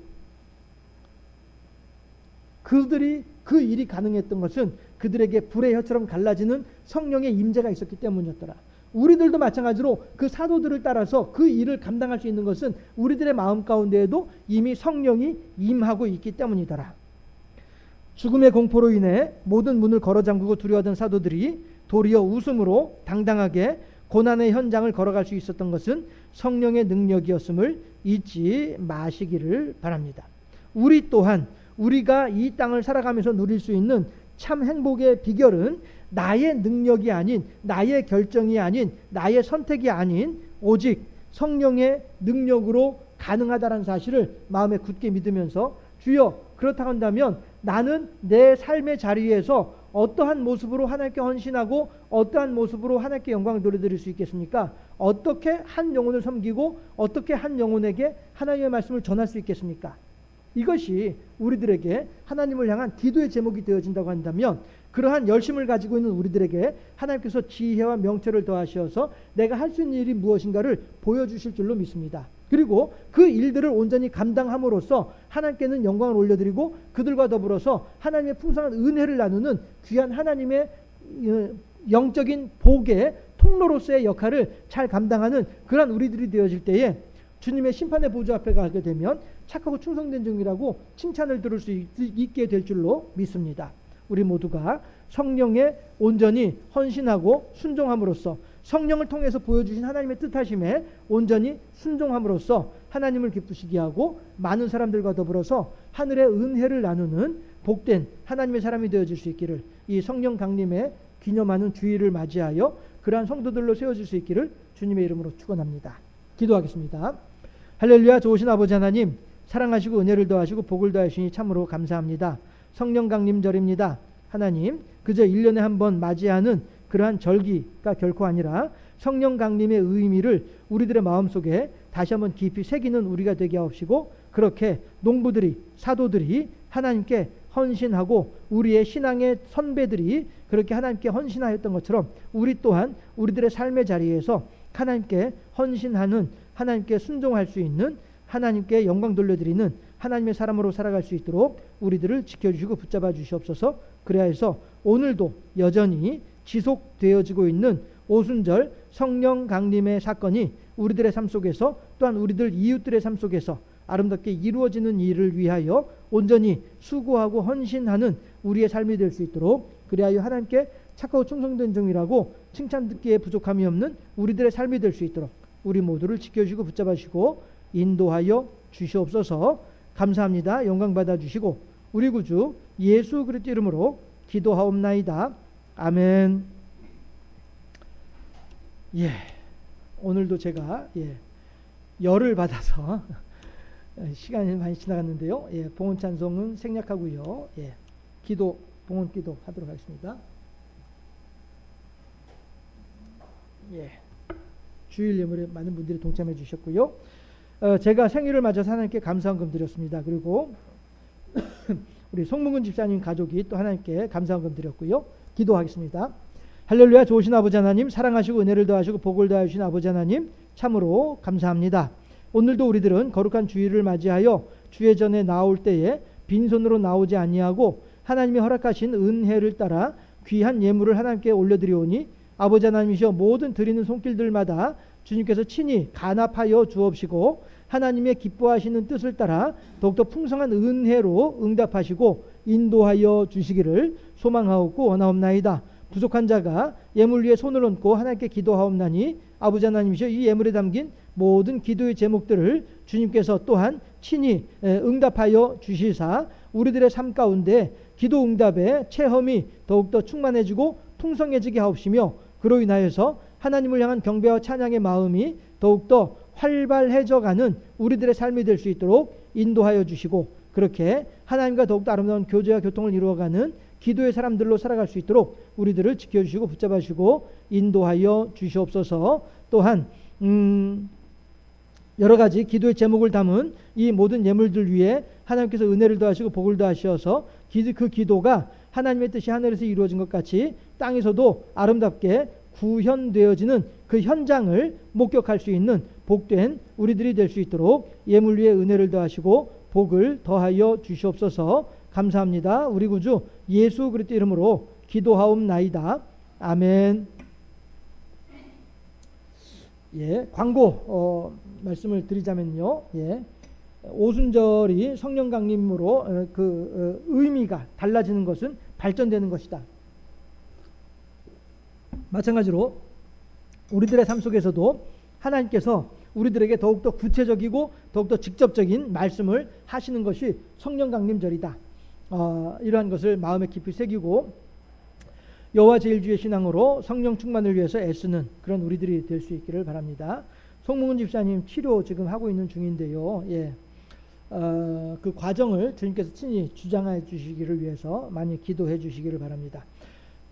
그들이 그 일이 가능했던 것은 그들에게 불의 혀처럼 갈라지는 성령의 임재가 있었기 때문이었더라. 우리들도 마찬가지로 그 사도들을 따라서 그 일을 감당할 수 있는 것은 우리들의 마음 가운데에도 이미 성령이 임하고 있기 때문이더라. 죽음의 공포로 인해 모든 문을 걸어 잠그고 두려워하던 사도들이 도리어 웃음으로 당당하게 고난의 현장을 걸어갈 수 있었던 것은 성령의 능력이었음을 잊지 마시기를 바랍니다. 우리 또한 우리가 이 땅을 살아가면서 누릴 수 있는 참 행복의 비결은 나의 능력이 아닌, 나의 결정이 아닌, 나의 선택이 아닌 오직 성령의 능력으로 가능하다는 사실을 마음에 굳게 믿으면서 주여 그렇다고 한다면 나는 내 삶의 자리에서 어떠한 모습으로 하나님께 헌신하고 어떠한 모습으로 하나님께 영광을 돌려드릴 수 있겠습니까? 어떻게 한 영혼을 섬기고 어떻게 한 영혼에게 하나님의 말씀을 전할 수 있겠습니까? 이것이 우리들에게 하나님을 향한 기도의 제목이 되어진다고 한다면 그러한 열심을 가지고 있는 우리들에게 하나님께서 지혜와 명철을 더하셔서 내가 할 수 있는 일이 무엇인가를 보여주실 줄로 믿습니다. 그리고 그 일들을 온전히 감당함으로써 하나님께는 영광을 올려드리고 그들과 더불어서 하나님의 풍성한 은혜를 나누는 귀한 하나님의 영적인 복의 통로로서의 역할을 잘 감당하는 그러한 우리들이 되어질 때에 주님의 심판의 보좌 앞에 가게 되면 착하고 충성된 종이라고 칭찬을 들을 수 있게 될 줄로 믿습니다. 우리 모두가 성령에 온전히 헌신하고 순종함으로써 성령을 통해서 보여주신 하나님의 뜻하심에 온전히 순종함으로써 하나님을 기쁘시게 하고 많은 사람들과 더불어서 하늘의 은혜를 나누는 복된 하나님의 사람이 되어질 수 있기를, 이 성령 강림에 기념하는 주일을 맞이하여 그러한 성도들로 세워질 수 있기를 주님의 이름으로 축원합니다. 기도하겠습니다. 할렐루야. 좋으신 아버지 하나님, 사랑하시고 은혜를 더하시고 복을 더하시니 참으로 감사합니다. 성령 강림절입니다. 하나님, 그저 1년에 한 번 맞이하는 그러한 절기가 결코 아니라 성령 강림의 의미를 우리들의 마음속에 다시 한번 깊이 새기는 우리가 되게 하옵시고, 그렇게 농부들이, 사도들이 하나님께 헌신하고 우리의 신앙의 선배들이 그렇게 하나님께 헌신하였던 것처럼 우리 또한 우리들의 삶의 자리에서 하나님께 헌신하는, 하나님께 순종할 수 있는, 하나님께 영광 돌려드리는 하나님의 사람으로 살아갈 수 있도록 우리들을 지켜주시고 붙잡아 주시옵소서. 그래서 오늘도 여전히 지속되어지고 있는 오순절 성령 강림의 사건이 우리들의 삶 속에서 또한 우리들 이웃들의 삶 속에서 아름답게 이루어지는 일을 위하여 온전히 수고하고 헌신하는 우리의 삶이 될 수 있도록 그리하여 하나님께 착하고 충성된 종이라고 칭찬 듣기에 부족함이 없는 우리들의 삶이 될 수 있도록 우리 모두를 지켜주시고 붙잡으시고 인도하여 주시옵소서. 감사합니다. 영광 받아주시고 우리 구주 예수 그리스도 이름으로 기도하옵나이다. 아멘. 예, 오늘도 제가 열을 받아서 시간이 많이 지나갔는데요. 봉헌 찬송은 생략하고요. 기도, 봉헌 기도 하도록 하겠습니다. 주일 예물에 많은 분들이 동참해 주셨고요. 제가 생일을 맞아서 하나님께 감사헌금 드렸습니다. 그리고 우리 송문근 집사님 가족이 또 하나님께 감사헌금 드렸고요. 기도하겠습니다. 할렐루야. 좋으신 아버지 하나님, 사랑하시고 은혜를 더하시고 복을 더하여 주신 아버지 하나님 참으로 감사합니다. 오늘도 우리들은 거룩한 주일을 맞이하여 주의 전에 나올 때에 빈손으로 나오지 아니하고 하나님이 허락하신 은혜를 따라 귀한 예물을 하나님께 올려드리오니 아버지 하나님이시여 모든 드리는 손길들마다 주님께서 친히 간합하여 주옵시고 하나님의 기뻐하시는 뜻을 따라 더욱더 풍성한 은혜로 응답하시고 인도하여 주시기를 소망하옵고 원하옵나이다. 부족한 자가 예물 위에 손을 얹고 하나님께 기도하옵나니 아버지 하나님이시여 이 예물에 담긴 모든 기도의 제목들을 주님께서 또한 친히 응답하여 주시사 우리들의 삶 가운데 기도 응답의 체험이 더욱더 충만해지고 풍성해지게 하옵시며 그로 인하여서 하나님을 향한 경배와 찬양의 마음이 더욱더 활발해져가는 우리들의 삶이 될 수 있도록 인도하여 주시고 그렇게 하나님과 더욱더 아름다운 교제와 교통을 이루어가는 기도의 사람들로 살아갈 수 있도록 우리들을 지켜주시고 붙잡아주시고 인도하여 주시옵소서. 또한 여러 가지 기도의 제목을 담은 이 모든 예물들 위에 하나님께서 은혜를 더하시고 복을 더하셔서 그 기도가 하나님의 뜻이 하늘에서 이루어진 것 같이 땅에서도 아름답게 구현되어지는 그 현장을 목격할 수 있는 복된 우리들이 될 수 있도록 예물 위에 은혜를 더하시고 복을 더하여 주시옵소서. 감사합니다. 우리 구주 예수 그리스도 이름으로 기도하옵나이다. 아멘. 광고 말씀을 드리자면요. 오순절이 성령 강림으로 의미가 달라지는 것은 발전되는 것이다. 마찬가지로 우리들의 삶 속에서도 하나님께서 우리들에게 더욱더 구체적이고 더욱더 직접적인 말씀을 하시는 것이 성령 강림절이다. 이러한 것을 마음에 깊이 새기고 여호와 제일주의 신앙으로 성령 충만을 위해서 애쓰는 그런 우리들이 될 수 있기를 바랍니다. 송문근 집사님 치료 지금 하고 있는 중인데요. 그 과정을 주님께서 친히 주장해 주시기를 위해서 많이 기도해 주시기를 바랍니다.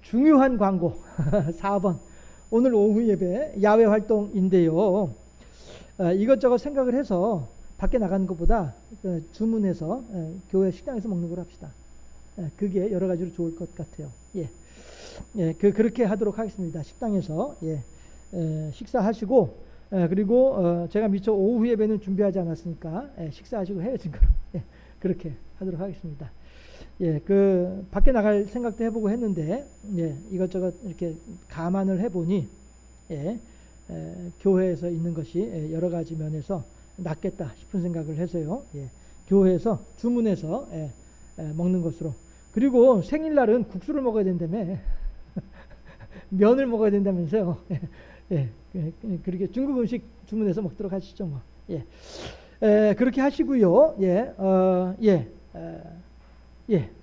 중요한 광고 4번 오늘 오후 예배 야외 활동인데요. 이것저것 생각을 해서 밖에 나가는 것보다 주문해서 교회 식당에서 먹는 걸 합시다. 그게 여러 가지로 좋을 것 같아요. 그렇게 하도록 하겠습니다. 식당에서 식사하시고 그리고 제가 미처 오후 예배는 준비하지 않았으니까 식사하시고 헤어진 거로 그렇게 하도록 하겠습니다. 그 밖에 나갈 생각도 해보고 했는데 이것저것 이렇게 감안을 해보니 교회에서 있는 것이 여러 가지 면에서 낫겠다 싶은 생각을 해서요. 교회에서 주문해서 먹는 것으로. 그리고 생일날은 국수를 먹어야 된다며 면을 먹어야 된다면서요. 그렇게 중국 음식 주문해서 먹도록 하시죠. 뭐. 그렇게 하시고요.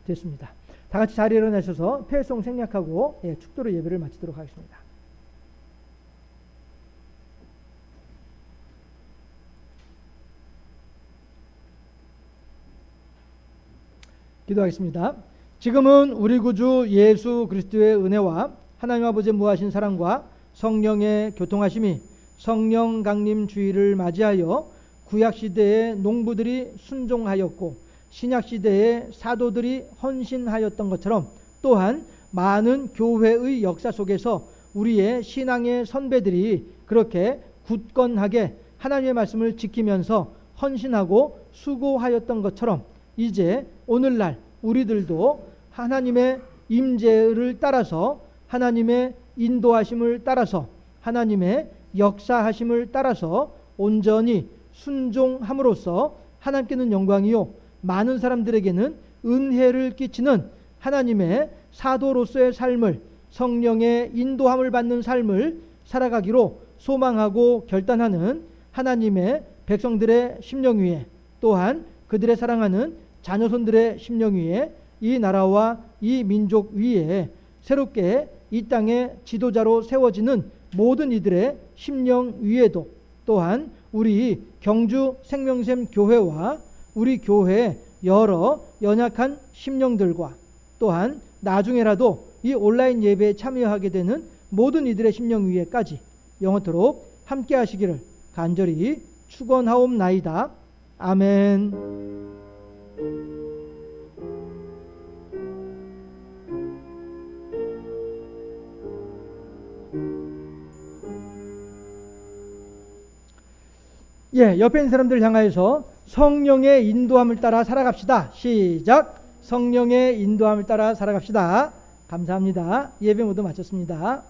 됐습니다. 다 같이 자리에 일어나셔서 폐송 생략하고 축도로 예배를 마치도록 하겠습니다. 기도하겠습니다. 지금은 우리 구주 예수 그리스도의 은혜와 하나님 아버지의 무하신 사랑과 성령의 교통하심이 성령 강림 주일을 맞이하여 구약 시대의 농부들이 순종하였고 신약 시대의 사도들이 헌신하였던 것처럼 또한 많은 교회의 역사 속에서 우리의 신앙의 선배들이 그렇게 굳건하게 하나님의 말씀을 지키면서 헌신하고 수고하였던 것처럼 이제 오늘날 우리들도 하나님의 임재를 따라서 하나님의 인도하심을 따라서 하나님의 역사하심을 따라서 온전히 순종함으로써 하나님께는 영광이요 많은 사람들에게는 은혜를 끼치는 하나님의 사도로서의 삶을 성령의 인도함을 받는 삶을 살아가기로 소망하고 결단하는 하나님의 백성들의 심령 위에, 또한 그들의 사랑하는 자녀손들의 심령 위에, 이 나라와 이 민족 위에 새롭게 이 땅의 지도자로 세워지는 모든 이들의 심령 위에도, 또한 우리 경주 생명샘 교회와 우리 교회 여러 연약한 심령들과, 또한 나중에라도 이 온라인 예배에 참여하게 되는 모든 이들의 심령 위에까지 영원토록 함께 하시기를 간절히 축원하옵나이다. 아멘. 옆에 있는 사람들 향하여서 성령의 인도함을 따라 살아갑시다. 시작. 성령의 인도함을 따라 살아갑시다. 감사합니다. 예배 모두 마쳤습니다.